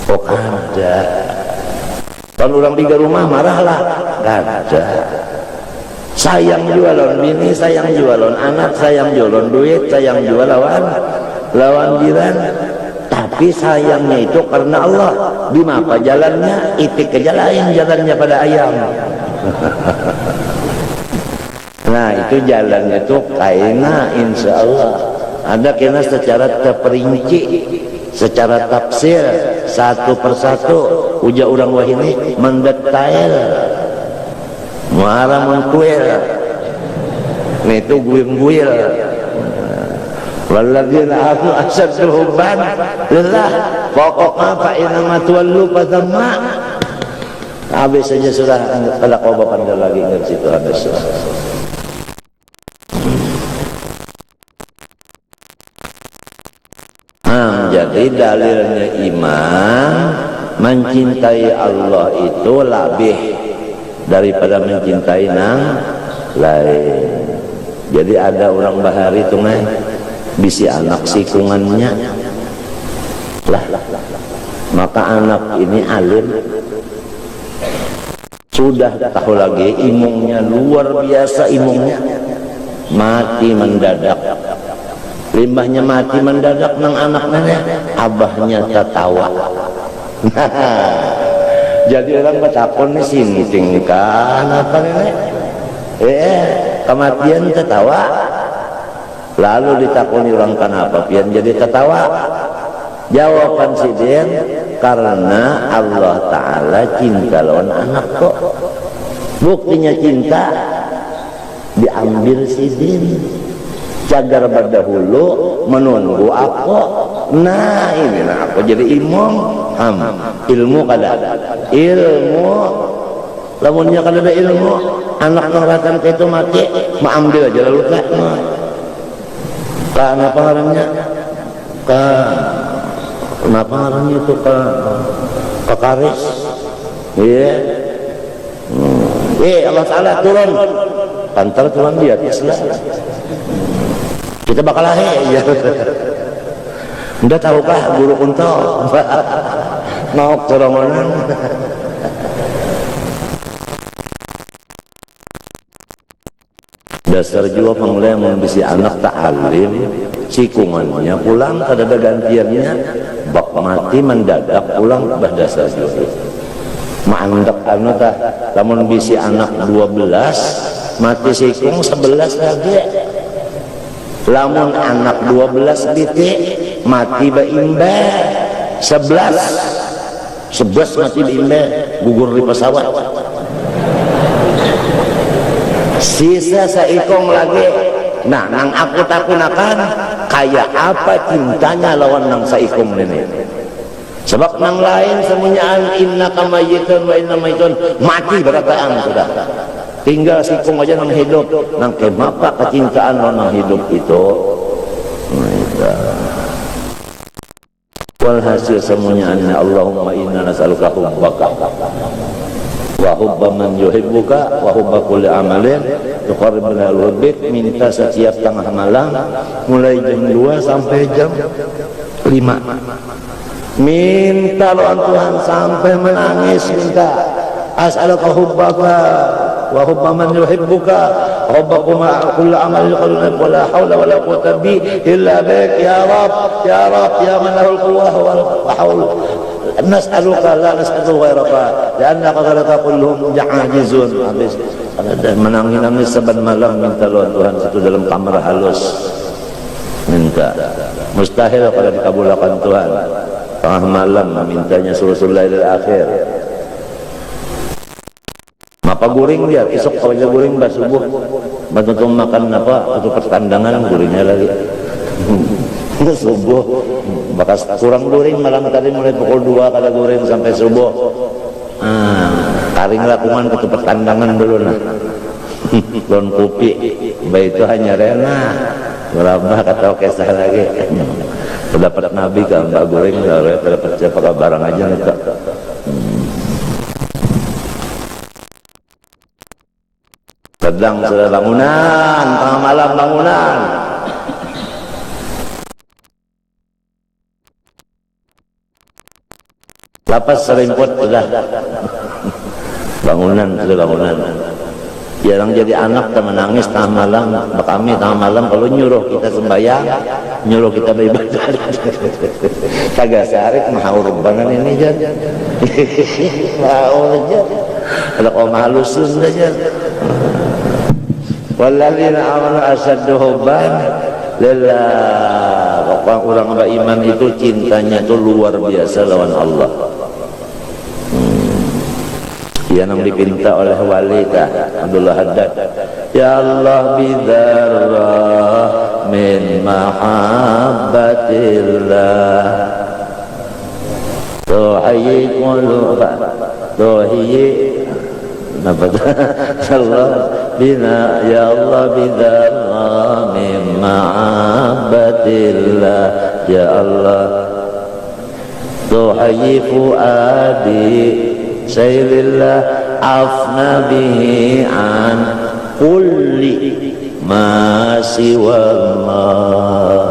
Oh ada lawan orang tiga rumah marahlah, ada. Sayang juga lawan bini, sayang juga lawan anak, sayang juga lawan duit, sayang juga lawan jiran. Tapi sayangnya itu karena Allah. Di apa jalannya? Itik ke jalan, jalannya pada ayam. Nah itu jalannya itu kaina insya Allah. Ada kena secara terperinci, secara tafsir satu persatu. Uja orang wahini mendetail. Muara mengkuil, ini itu guil-guil. Walladzina amanu asyaddu hubban lillah, pokoknya fa inna tuwallu fatamma. Habis saja sudah kalau kau bapak lagi ingat situ ada surah. Jadi dalilnya iman mencintai Allah itu lebih daripada mencintai nang lain. Jadi ada orang bahari itu bisi anak sikungannya lah, maka anak ini alim sudah tahu lagi imungnya luar biasa, imungnya mati mendadak, limbahnya mati mendadak nang anaknya, abahnya tertawa. Jadi orang bertakon nih sini tingkan apa nih? Kematian tertawa. Lalu ditakoni orang kenapa pian jadi tertawa? Jawaban si dia karena Allah Ta'ala cinta lawan anak kok. Buktinya cinta diambil si din. Cagar berdahulu menunggu aku. Nah ini aku jadi ilmu kada ilmu lamunnya kada ada ilmu anak ngeratan itu mati ambil aja lalu kak kenapa ngarannya kenapa ngarannya itu ke karis iya Allah Ta'ala turun pantar turun di atas lah kita bakal lahir ya. Udah tahukah guru Kunto mau keromonan dasar juga pemulai yang membisi anak tak alim sikungannya pulang kada ada gantiannya bak mati mendadak pulang bah dasar juga mandek anu tah lamun bisi anak 12 mati sikung 11 lagi lamun anak 12 titik mati baimbe 11 mati baimbe gugur di pesawat sisa saikong lagi. Nah nang aku takunakan kayak apa cintanya lawan nang saikong ini sebab nang lain semuanya innaka mayyitun wa inna mayyitun mati berataan sudah tinggal sikung aja nang hidup nang kemapa kecintaan nang hidup itu. Walhasil semuanya anna Allahumma inna nas'aluka hubbaka wa hubba man yuhibbuka wa hubba kulli amalin tuqarribuna al-bait, minta setiap tengah malam mulai jam 2 sampai jam 5. Minta doa Tuhan sampai menangis, minta as'aluka hubbaka wa hubba man yuhibbuka hubbakuma kullu amalin qaluna wa la hawla wa la quwwata bi illa bik ya rab ya rab ya man lahul quwwah wal hawl nas'aluka la nas'alu ghairaka li'annaka ghairaka kulluhum ja'ajizun. Habis menangis saban malam minta doa Tuhan satu dalam kamar halus, minta mustahil kalau dikabulkan Tuhan. Tengah malam mintanya sulusul lailil akhir. Apa guring dia esok kalau guring bah subuh bantu makan apa atau pertandangan guringnya lagi subuh bakas kurang guring malam tadi mulai pukul 2 kada guring sampai subuh. Taring lakungan ke pertandangan dulu nah. Don kopi baik itu hanya rena berapa kata kisah lagi pendapat Nabi kan mbak goreng dapat siapa barang aja nih. Sedang sudah bangunan, tengah malam bangunan. Lapas selimput sudah. Bangunan sudah bangunan. Jarang jadi anak tak menangis tengah malam. Kami tengah malam kalau nyuruh kita sembahyang, nyuruh kita beribadah. Kagak sarik mahaur banget ini jan. Mahaur aja. Ada kau mahalusun aja. Walladzina amanu asyaddu hubban lillah. Orang beriman itu cintanya itu luar biasa lawan Allah. Yang dipinta oleh wali Abdullah Haddad, ya Allah bidarrah min mahabbatillah tuhayyi quluba tuhayyi Allah bina ya Allah bidarrah min mahabbatillah ya Allah tuhayyi fuadi Sayyidillah afna bihi an kulli ma siwallah.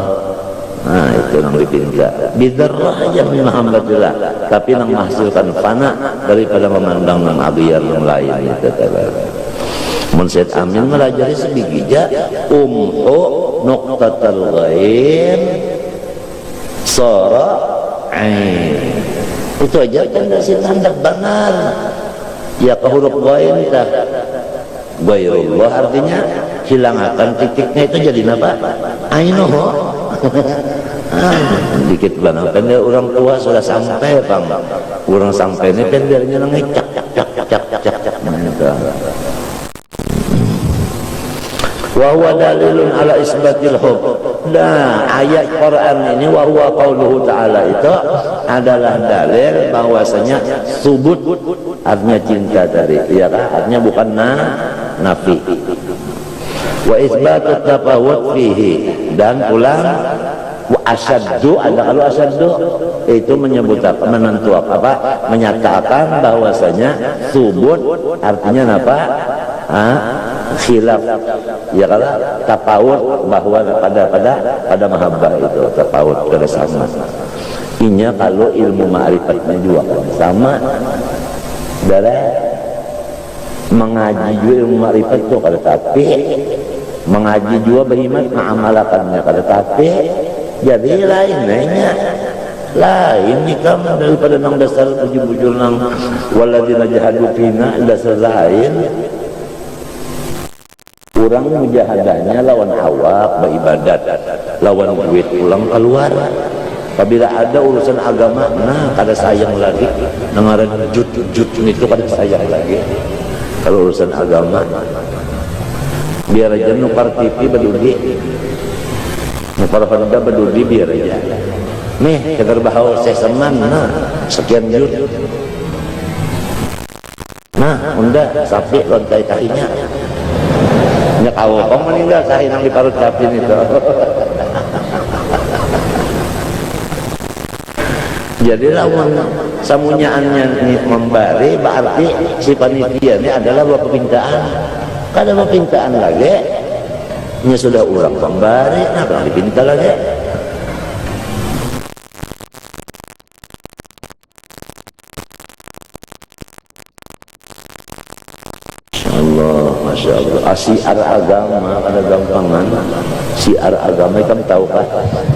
Nah itu yang dipinta bidarrah aja min mahabbatillah, tapi yang menghasilkan fana daripada memandang yang agiyar yang lain itu kata Munsyid Amin melajari sebigija umhu nuqtatal ghain sara ain. Itu aja kan dari tanda benar ya ke huruf ghain dah ghairullah artinya hilangkan titiknya itu jadi apa ainuhu. Dikit banget kan orang tua sudah sampai bang orang sampai ini pendernya nangis cak cak wa huwa dalilun ala isbatil hub. Nah ayat Quran ini wa huwa qauluhu ta'ala itu adalah dalil bahwasanya subut artinya cinta tadi ya kan, artinya bukan nafi. Wa isbatut tafawut fihi dan ulang wa asyaddu ada kalau asyaddu itu menyebut apa menentu apa menyatakan bahwasanya subut artinya apa khilaf ya kalau tafawut bahwa pada mahabbah itu tafawut bersama. Inya kalau ilmu ma'rifatnya juga sama dari mengaji juga ilmu ma'rifat itu kada tapi mengaji juga berhimat ma'amalakannya kada tapi jadi lainnya lain nikah daripada nang dasar bujur-bujur nang waladzina jahadu fina dasar lain. Orang mujahadahnya lawan awak beribadat lawan duit pulang keluar. Apabila ada urusan agama nah kada sayang lagi dengaran jut itu kada sayang lagi. Kalau urusan agama biar aja nukar TV bedudi nukar Honda bedudi biar aja nih ketar bahau seseman nah sekian jut nah Honda sapi lontai tahinya nya kau meninggal saya yang di parut capin itu. Jadi lawan samunyaannya membari berarti si panitia ini adalah dua permintaan kada mapintaan lagi nya sudah urang pembari nah kada dipinta lagi. Masya Allah, siar agama kada gampangan. Siar agama kamu tahu kah?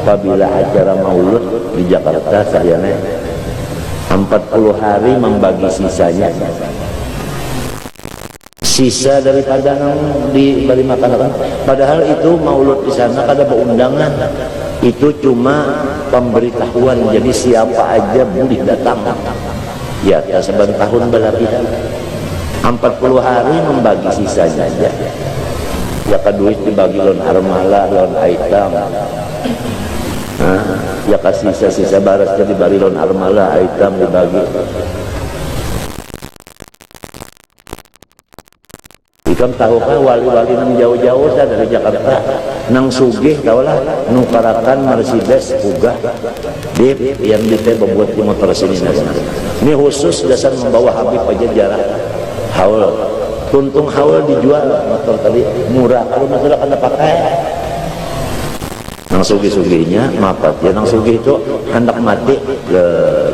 Apabila acara maulud di Jakarta sayangnya 40 hari membagi sisanya. Sisa daripada diberi makanan. Padahal itu maulud di sana kada berundangan. Itu cuma pemberitahuan. Jadi siapa aja boleh datang. Ya, sebentar tahun berlapihan. 40 hari membagi sisanya aja. Ya duit dibagi lon armala, lon aitam. Ya sisa-sisa barasnya dibagi lon armala, aitam dibagi. Ikam tahu kan wali-wali nang jauh-jauh dari Jakarta nang sugih tahulah nukarakan Mercedes Kuga Deep yang dite membuat motor sini. Ini khusus dasar membawa Habib aja jarak. Haul, tuntung haul dijual motor tadi murah kalau masalah kena pakai. Nang sugi-suginya maaf ya, nang sugih itu hendak mati. La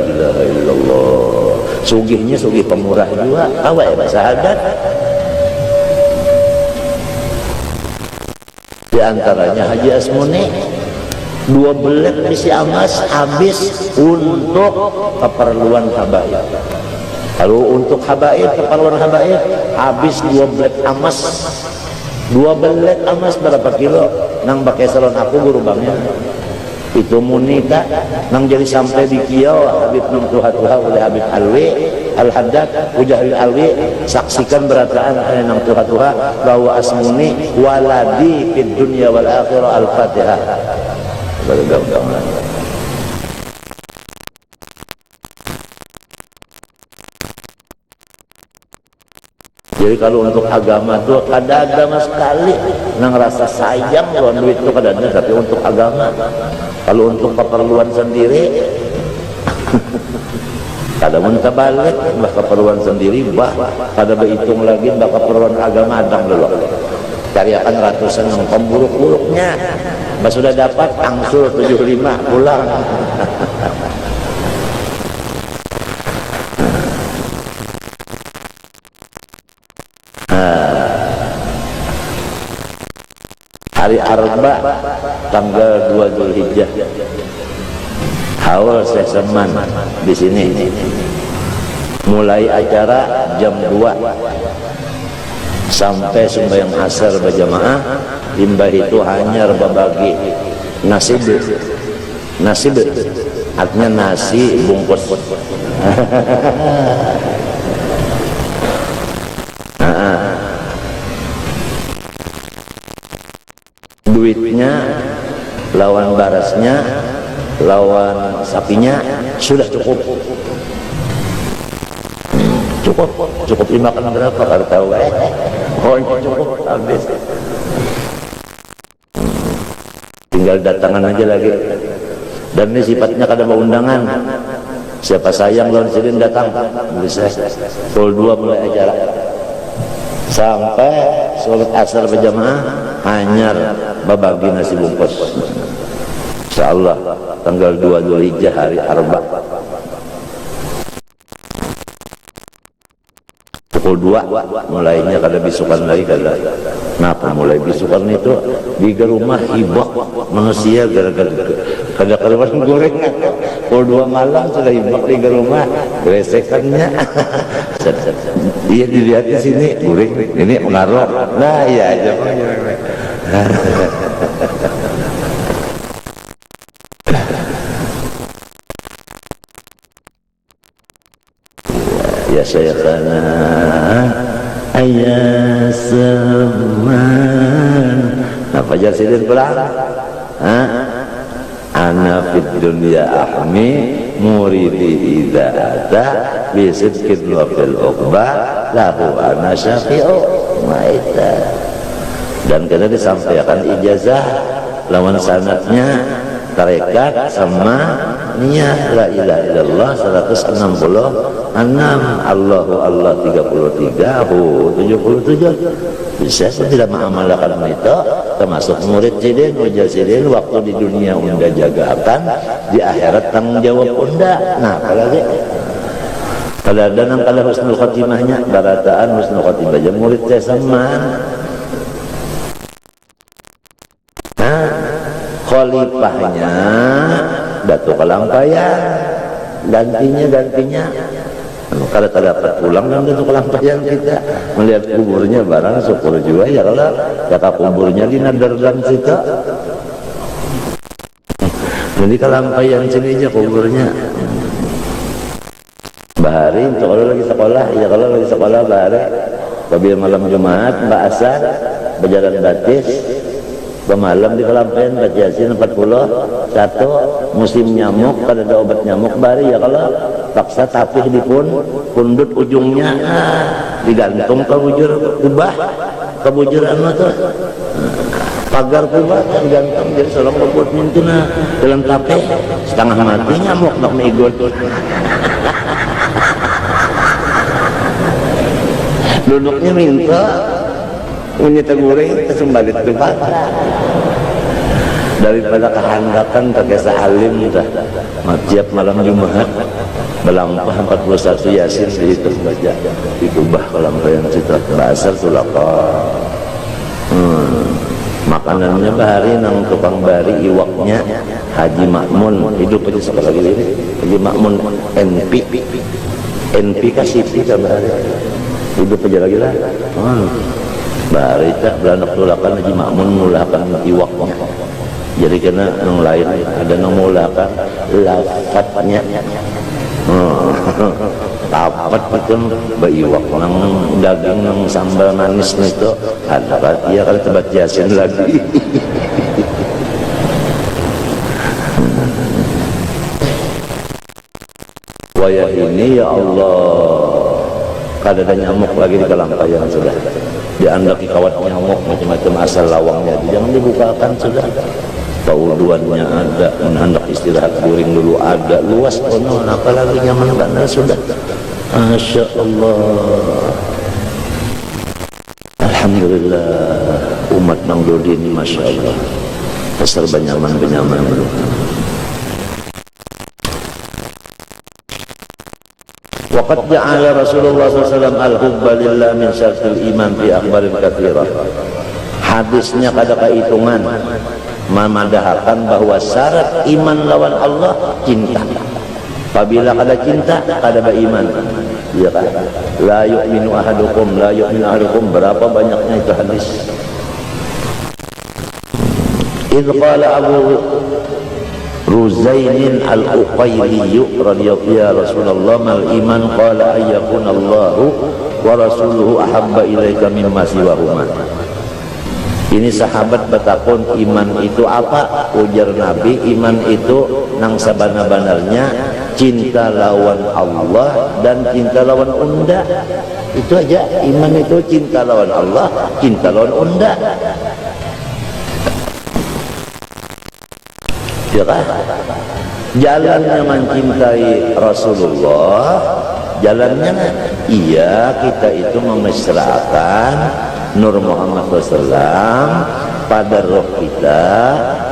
ilaha illallah. Sugihnya sugih pemurah juga. Awak ya bahasa adat. Di antaranya Haji Asmuni 2 belet misi emas habis untuk keperluan habaib. Kalau untuk habaib, keperluan habaib habis 2 belet emas. 2 belet emas berapa kilo? Nang pakai salon aku guru bangnya. Itu munita nang jadi sampai di Kiau Habib nang tuha-tuha oleh Habib Alwi Al-Haddad Ujahil Alwi saksikan berataan nang tuha-tuha bahwa Asmuni waladi fid dunya wal akhirah Al-Fatihah. Jadi kalau untuk agama tuh ada agama sekali nang rasa sayang lawan duit itu kada ada, tapi untuk agama. Kalau untuk keperluan sendiri kada mun balik bah keperluan sendiri bah kada berhitung lagi bah keperluan agama adang dulu. Cariakan ratusan yang pemburuk-buruknya. Bah sudah dapat angsur 75 pulang. Hari Arba tanggal 2 Zulhijjah haul Syekh Saman di sini mulai acara jam 2 sampai sembahyang asar berjamaah. Limbah itu hanya berbagi nasib artinya nasi bungkus. Duitnya lawan barasnya lawan sapinya sudah cukup dimakan berapa kalau tahu cukup habis, tinggal datangan aja lagi. Dan ini sifatnya kada mau undangan, siapa sayang lawan sidin datang bisa. Pukul 2 mulai acara sampai sholat asar berjamaah hanyar babagi nasi bungkus. Insyaallah tanggal 2 Zulhijjah hari Arba pukul 2 mulainya kada bisukan lagi kada. Kenapa mulai bisukan itu di rumah hibah manusia gara-gara kada keluar gorengan. Pukul 2 malam sudah hibah di rumah geresekannya. Iya dilihat di sini goreng ini pengaruh. Nah iya aja. Ya Syekhana ayah zaman apa aja sidin pulang ana fid dunya ahmi muridi idza ada bisidqin wa fil uqba lahu ana syafi'u maita. Dan kena disampaikan ijazah lawan sanatnya tarekat sama niat la ilaha illallah 166, Allahu Allah 33, 77. Bisa tidak mengamalkan itu, termasuk murid sidin, ujar sidin, waktu di dunia unda jagakan, di akhirat tanggung jawab unda. Nah, apalagi kalau ada nang kalau husnul khotimahnya, barataan husnul khotimah aja murid saya sama. Nah, khalifahnya Datuk Kalampayan, gantinya. Kalau tak dapat pulang dan Datuk Kalampayan kita melihat kuburnya barang syukur juga ya kalau kata kuburnya di Nadardan situ. Jadi Kalampayan sini aja kuburnya. Bahari untuk kalau lagi sekolah, ya kalau lagi sekolah bahari. Apabila malam Jumat, Mbak Asad berjalan batis. Pemalam di Kalampayan baca Yasin 41, musim nyamuk, kalau ada obat nyamuk bari ya kalau paksa tapih di pundut ujungnya digantung ke bujur kubah, ke bujur tuh pagar kubah kan digantung, jadi seorang bobot mintuna dalam tapih setengah mati nyamuk nak meigot. Duduknya minta menyita goreng kesembalik tempat daripada kehandakan terkesa alim dah tiap malam Jumat melampah 41 Yasin dihitung baca ditubah Kalampayan situ basar sulaka. Makanannya bahari nang tukang bari iwaknya Haji Makmun hidup aja sekali lagi ini Haji Makmun NP kasih bahari hidup aja lagi lah. Bahari tak beranak tulakan Haji Makmun mulakan iwaknya. Jadi kena yang lain ada yang mulakan lafadznya. Tapat itu baiwak nang daging nang sambal manis itu ada dia kalau tebat Yasin lagi. Wayah ini ya Allah kada ada nyamuk lagi di Kalampayan sudah diandaki kawat nyamuk macam-macam asal lawangnya jangan dibukakan sudah. Tauluannya ada, hendak istirahat guring dulu ada, luas kono apalagi nyaman karena sudah. Masya Allah, alhamdulillah umat Nang Dodin, masya Allah besar benyaman. Waqad ja'ala Rasulullah SAW al-hubba lillah min syartil iman fi akhbarin katsirah. Hadisnya kada kehitungan memadahakan bahwa syarat iman lawan Allah cinta. Apabila kada cinta kada beriman. Ya kan? La yu'minu ahadukum berapa banyaknya itu hadis. Idz qala Abu Ruzainin al-Uqayli radhiyallahu ya Rasulullah mal iman qala ayyakuna Allahu wa rasuluhu ahabba ilaika mimma siwahuma. Ini sahabat bertakun iman itu apa? Ujar Nabi, iman itu nang sabana-banarnya cinta lawan Allah dan cinta lawan unda. Itu aja, iman itu cinta lawan Allah, cinta lawan unda. Ya kan? Jalannya mencintai Rasulullah, jalannya iya kita itu memesrakan Nur Muhammad SAW pada roh kita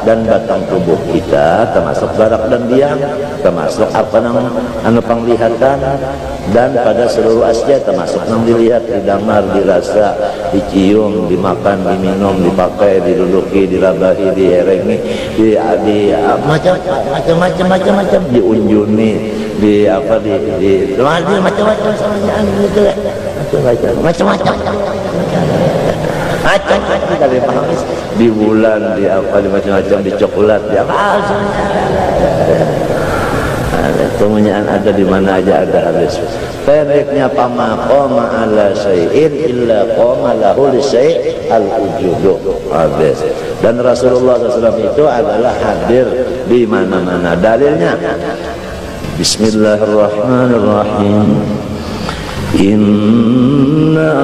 dan batang tubuh kita, termasuk barak dan diam, termasuk apa nang penglihatan dan pada seluruh asya, termasuk nang dilihat, didamar, dirasa, dicium, dimakan, diminum, dipakai, diduduki, dirabahi, diherengi, macam-macam, diunjuni, di apa di macam-macam samanya gitu ya. Macam-macam kali paham di bulan di apa di macam-macam di coklat di apa kemunyaan ada di mana aja ada habis. Pendeknya pama qoma ala syai'in illa qoma lahu li syai' al-wujudu habis. Dan Rasulullah SAW itu adalah hadir di mana-mana. Dalilnya Bismillahirrahmanirrahim. Inna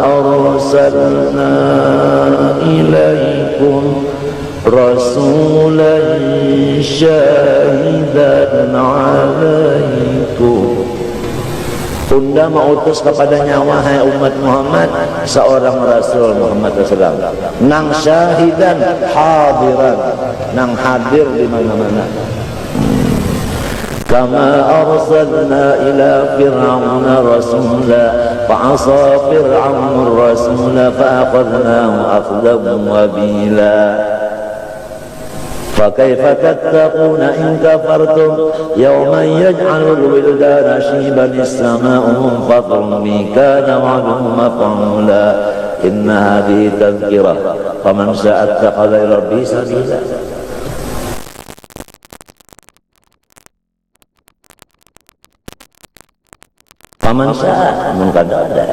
arsalna ilaikum rasulan syahidan alaikum. Bunda mengutus kepadanya, wahai umat Muhammad, seorang Rasul Muhammad SAW, nang syahidan hadiran, nang hadir di mana-mana. Kama arsalna ila fir'auna rasula fa'asa fir'aun rasula fa'akhadnahu akhdan wabila. فكيف تتقون إن كفرتم يوما يجعل الولدان شيبا السماء منفطر به كان وعده مفعولا إن هذه تذكرة فمن شاء اتخذ إلى ربه سبيلا. Faman syaa mengkadada.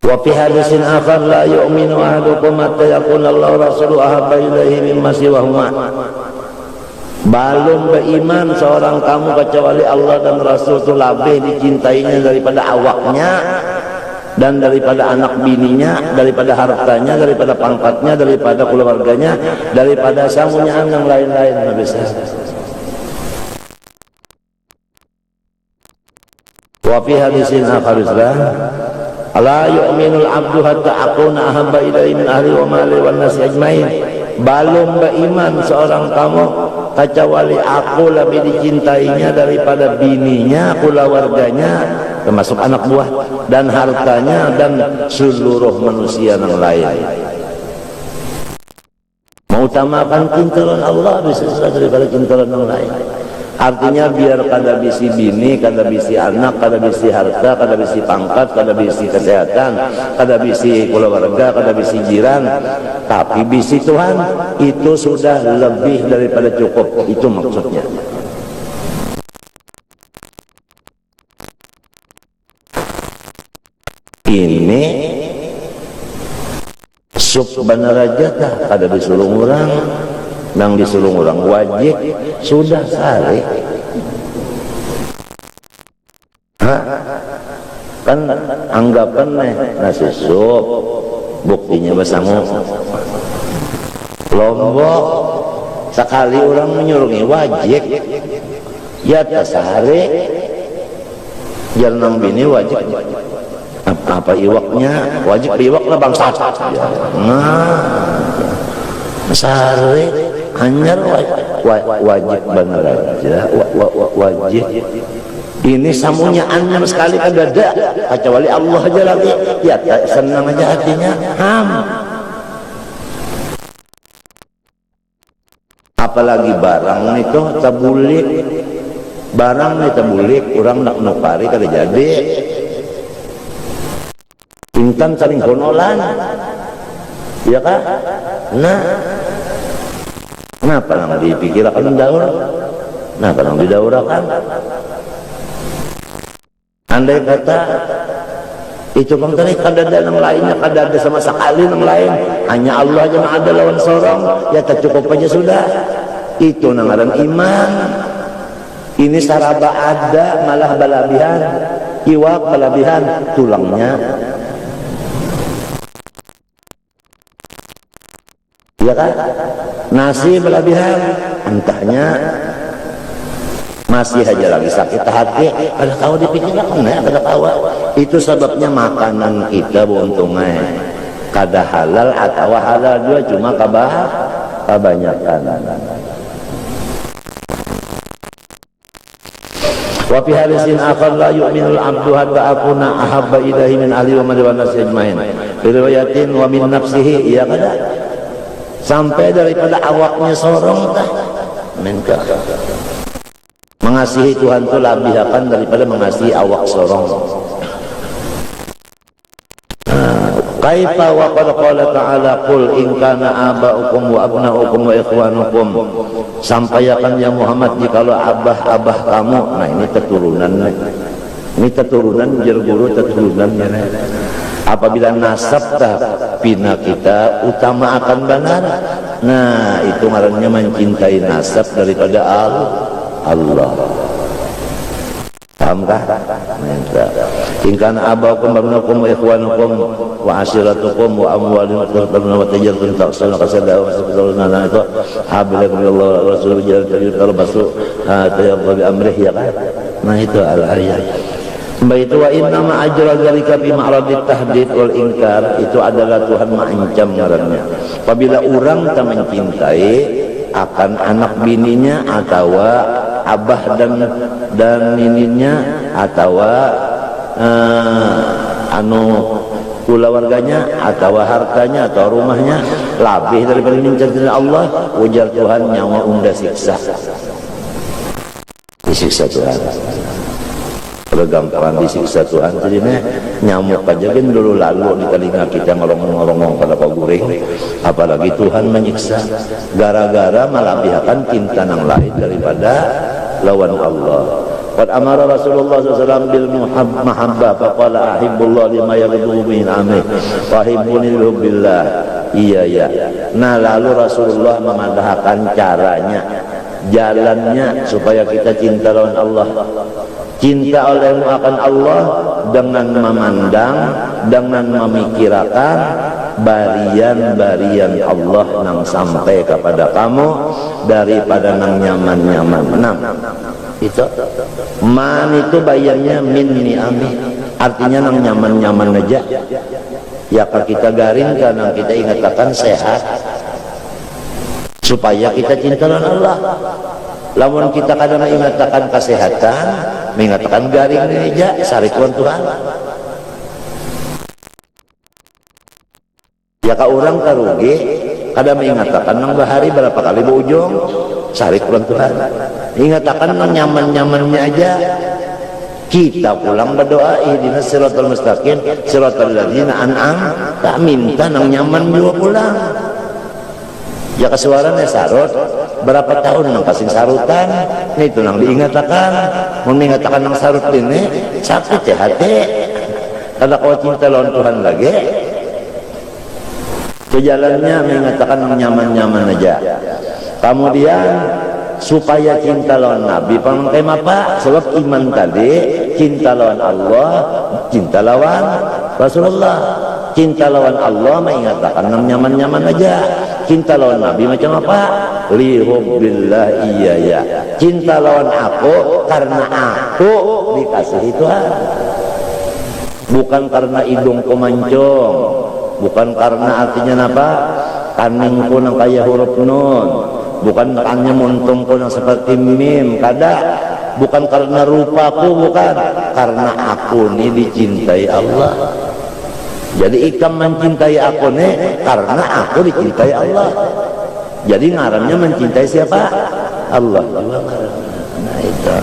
Wa fi hadisin akhar la yu'minu ahadukum hatta yakuna Allah rasuluhu ahabba ilaihi mimma siwahuma. Belum beriman seorang kamu kecuali Allah dan Rasul itu lebih dicintainya daripada awaknya dan daripada anak bininya, daripada hartanya, daripada pangkatnya, daripada keluarganya, daripada samunyaan yang lain-lain. Nabi wa fi hadisin akhar la yu'minul abdu hatta akuna ahabba ilaihi min ahli wa mali wan nasi ajmain. Belum beriman seorang kamu kecuali aku lebih dicintainya daripada bininya, keluarganya, termasuk anak buah dan hartanya dan seluruh manusia yang lain. Mengutamakan kintalan Allah bisa daripada kintalan yang lain. Artinya biar kada bisi bini, kada bisi anak, kada bisi harta, kada bisi pangkat, kada bisi kesehatan, kada bisi keluarga, kada bisi jiran, tapi bisi Tuhan itu sudah lebih daripada cukup. Itu maksudnya. Ini subhanarajatah kada disulung orang, nang disulung orang wajib sudah sare. Kan anggapan nasi sup buktinya besangu lombok sekali orang menyurungi wajib ya tasare jangan bini wajib apa iwaknya wajib iwak lah bangsa ya. Sare hanya wajib benar aja wajib ini samunya anyam sekali kan ada kecuali Allah aja lagi ya senang aja hatinya apalagi barang itu tabulik barang ini tabulik orang nak nukari kada jadi intan saling honolan ya kan nah kenapa nang dipikirkan daur kenapa nang didaurakan. Andai kata itu bang tadi kada ada yang lainnya, kada ada sama sekali yang lain, hanya Allah aja yang ada lawan sorong, ya tercukup aja sudah. Itu nangaran iman. Ini saraba ada malah balabihan, iwak balabihan tulangnya. Ya kan? Nasi balabihan, entahnya masih aja lagi sakit hati kada tahu dipikirkan ya kada tahu itu sebabnya makanan kita beruntungnya kada halal atau halal juga cuma kebanyakan. Wa fi hadisin akhar la yu'minul abdu hatta akuna ahabba ilaihi min ahli wa mali wan nasi ajmain. Riwayatin wa min nafsihi ya kada sampai daripada awaknya sorong tah menkah mengasihi Tuhan itu lebih akan daripada mengasihi awak sorong. Kaifa wa qad qala ta'ala qul in kana aba'ukum wa abna'ukum wa ikhwanukum. Sampaikan ya Muhammad jikalau abah-abah kamu, nah ini keturunan. Ini keturunan jerguru keturunannya. Apabila nasab tah pina kita utama akan benar. Nah, itu ngarannya mencintai nasab daripada Allah. Pahamkah? In kana abakum babnakum wa ikhwanukum wa ashiratukum wa amwalun wa tijaratun taksuna kasada wa sabana itu habilallah rasul jalil kalau basu tayyib bi amrih ya kan. Nah itu al-ayat. Baik itu wa inna ma ajra dzalika bi ma'radit tahdid wal inkar, itu adalah Tuhan mengancam ngarannya. Apabila orang tak mencintai akan anak bininya atau abah dan nininya atau keluarganya atau hartanya atau rumahnya lebih daripada mencintai Allah, ujar Tuhan nyawa unda siksa. Disiksa Tuhan. Kalau gampang disiksa Tuhan, jadinya nyamuk aja kan dulu lalu di telinga kita ngorong-ngorong pada paguring, apalagi Tuhan menyiksa gara-gara melabihkan cinta yang lain daripada lawan Allah. Qad amara Rasulullah SAW bil mahabbah faqala ahibbullah lima yaghdubu min amih wa ahibbuni billah. Iya ya. Nah lalu Rasulullah memandahkan caranya, jalannya supaya kita cinta lawan Allah. Cinta olehmu akan Allah dengan memandang, dengan memikirkan barian-barian Allah nang sampai kepada kamu daripada nang nyaman-nyaman. Nah, itu man itu bayarnya min ni'ami, artinya nang nyaman-nyaman aja. Ya kalau kita garingkan, nang kita ingatkan sehat supaya kita cinta Allah. Lamun kita kadang mengatakan kesehatan, mengatakan garing aja, sarikuan Tuhan. Ya ka orang karugi, kadang mengatakan nang bahari berapa kali berujung, sarikuan Tuhan. Mengatakan nang nyaman-nyamannya aja. Kita pulang berdoa ihdinas siratal mustaqim, siratal ladzina an'amta, tak minta nang nyaman juga pulang. Ya kesuarannya sarut berapa tahun nang kasing sarutan itu nang diingatkan mengatakan nang sarut ini sakit ya hati kalau kau cinta lawan Tuhan lagi jalannya mengatakan nang nyaman-nyaman aja. Kemudian supaya cinta lawan Nabi pangkai apa sebab iman tadi cinta lawan Allah, cinta lawan Rasulullah. Cinta lawan Allah mengatakan nang nyaman-nyaman aja. Cinta lawan Nabi macam apa? Lihubbillah iya ya. Cinta lawan aku karena aku dikasihi Tuhan. Bukan karena hidungku mancung, bukan karena artinya apa? Kaningku nang kaya huruf nun, bukan karena muntungku nang seperti mim, kada. Bukan karena rupaku, bukan karena aku ini dicintai Allah. Jadi ikam mencintai aku nih karena aku dicintai Allah. Jadi ngarannya mencintai siapa? Allah. Nah itu.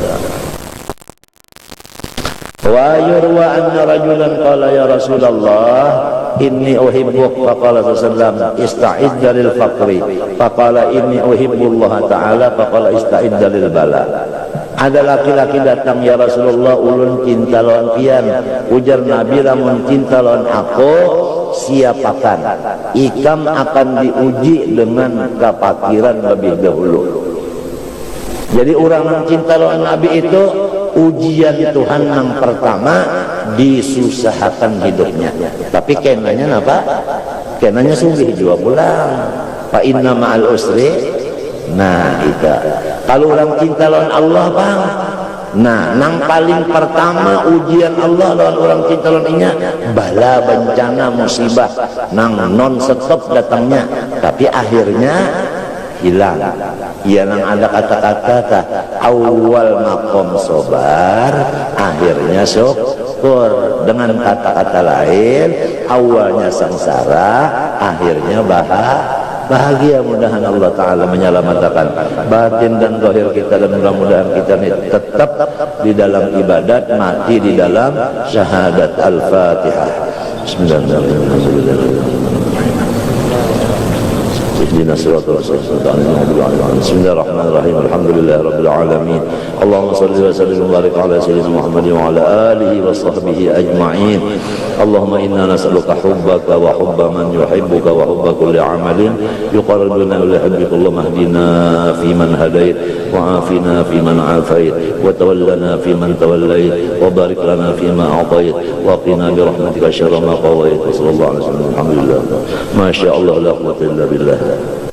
Wa yurwa anna rajulan qala ya Rasulullah inni uhibbuk faqala sallallahu ista'idda lil faqri faqala inni uhibbullah ta'ala faqala ista'idda lil bala. Ada laki-laki datang ya Rasulullah ulun cinta lawan pian, ujar Nabi lamun cinta lawan aku siapakan ikam akan diuji dengan kepakiran lebih dahulu. Jadi orang yang cinta lawan Nabi itu ujian Tuhan yang pertama disusahkan hidupnya. Tapi kenanya apa? Kenanya sugih juga pulang. Fa inna ma'al usri. Nah itu. Kalau orang cinta lawan Allah bang, nah nang paling pertama ujian Allah lawan orang cinta lawan inya bala bencana musibah nang non stop datangnya, tapi akhirnya hilang. Ya nang ada kata-kata awal makom sobar, akhirnya syukur. Dengan kata-kata lain, awalnya sengsara, akhirnya bahagia. Mudahan Allah Ta'ala menyelamatkan batin dan zahir kita, dan mudah-mudahan kita ini tetap di dalam ibadat, mati di dalam syahadat. Al-Fatihah. Bismillahirrahmanirrahim. Bismillahirrahmanirrahim. Alhamdulillahirabbil alamin. Allahumma shalli wa sallim wa barik ala sayyidina Muhammadin wa ala alihi wa sahbihi ajma'in. Allahumma inna nas'aluka hubbaka wa hubba man yuhibbuka wa hubba kulli amalin yuqarribuna ila hubbika. Allahumma hdina fi man hadait wa afina fi man afait wa tawallana fi man tawallait wa barik lana fi ma a'tait wa qina bi rahmatika syarra ma qadait. Sallallahu alaihi wasallam. Alhamdulillah. Masya Allah la quwwata illa billah.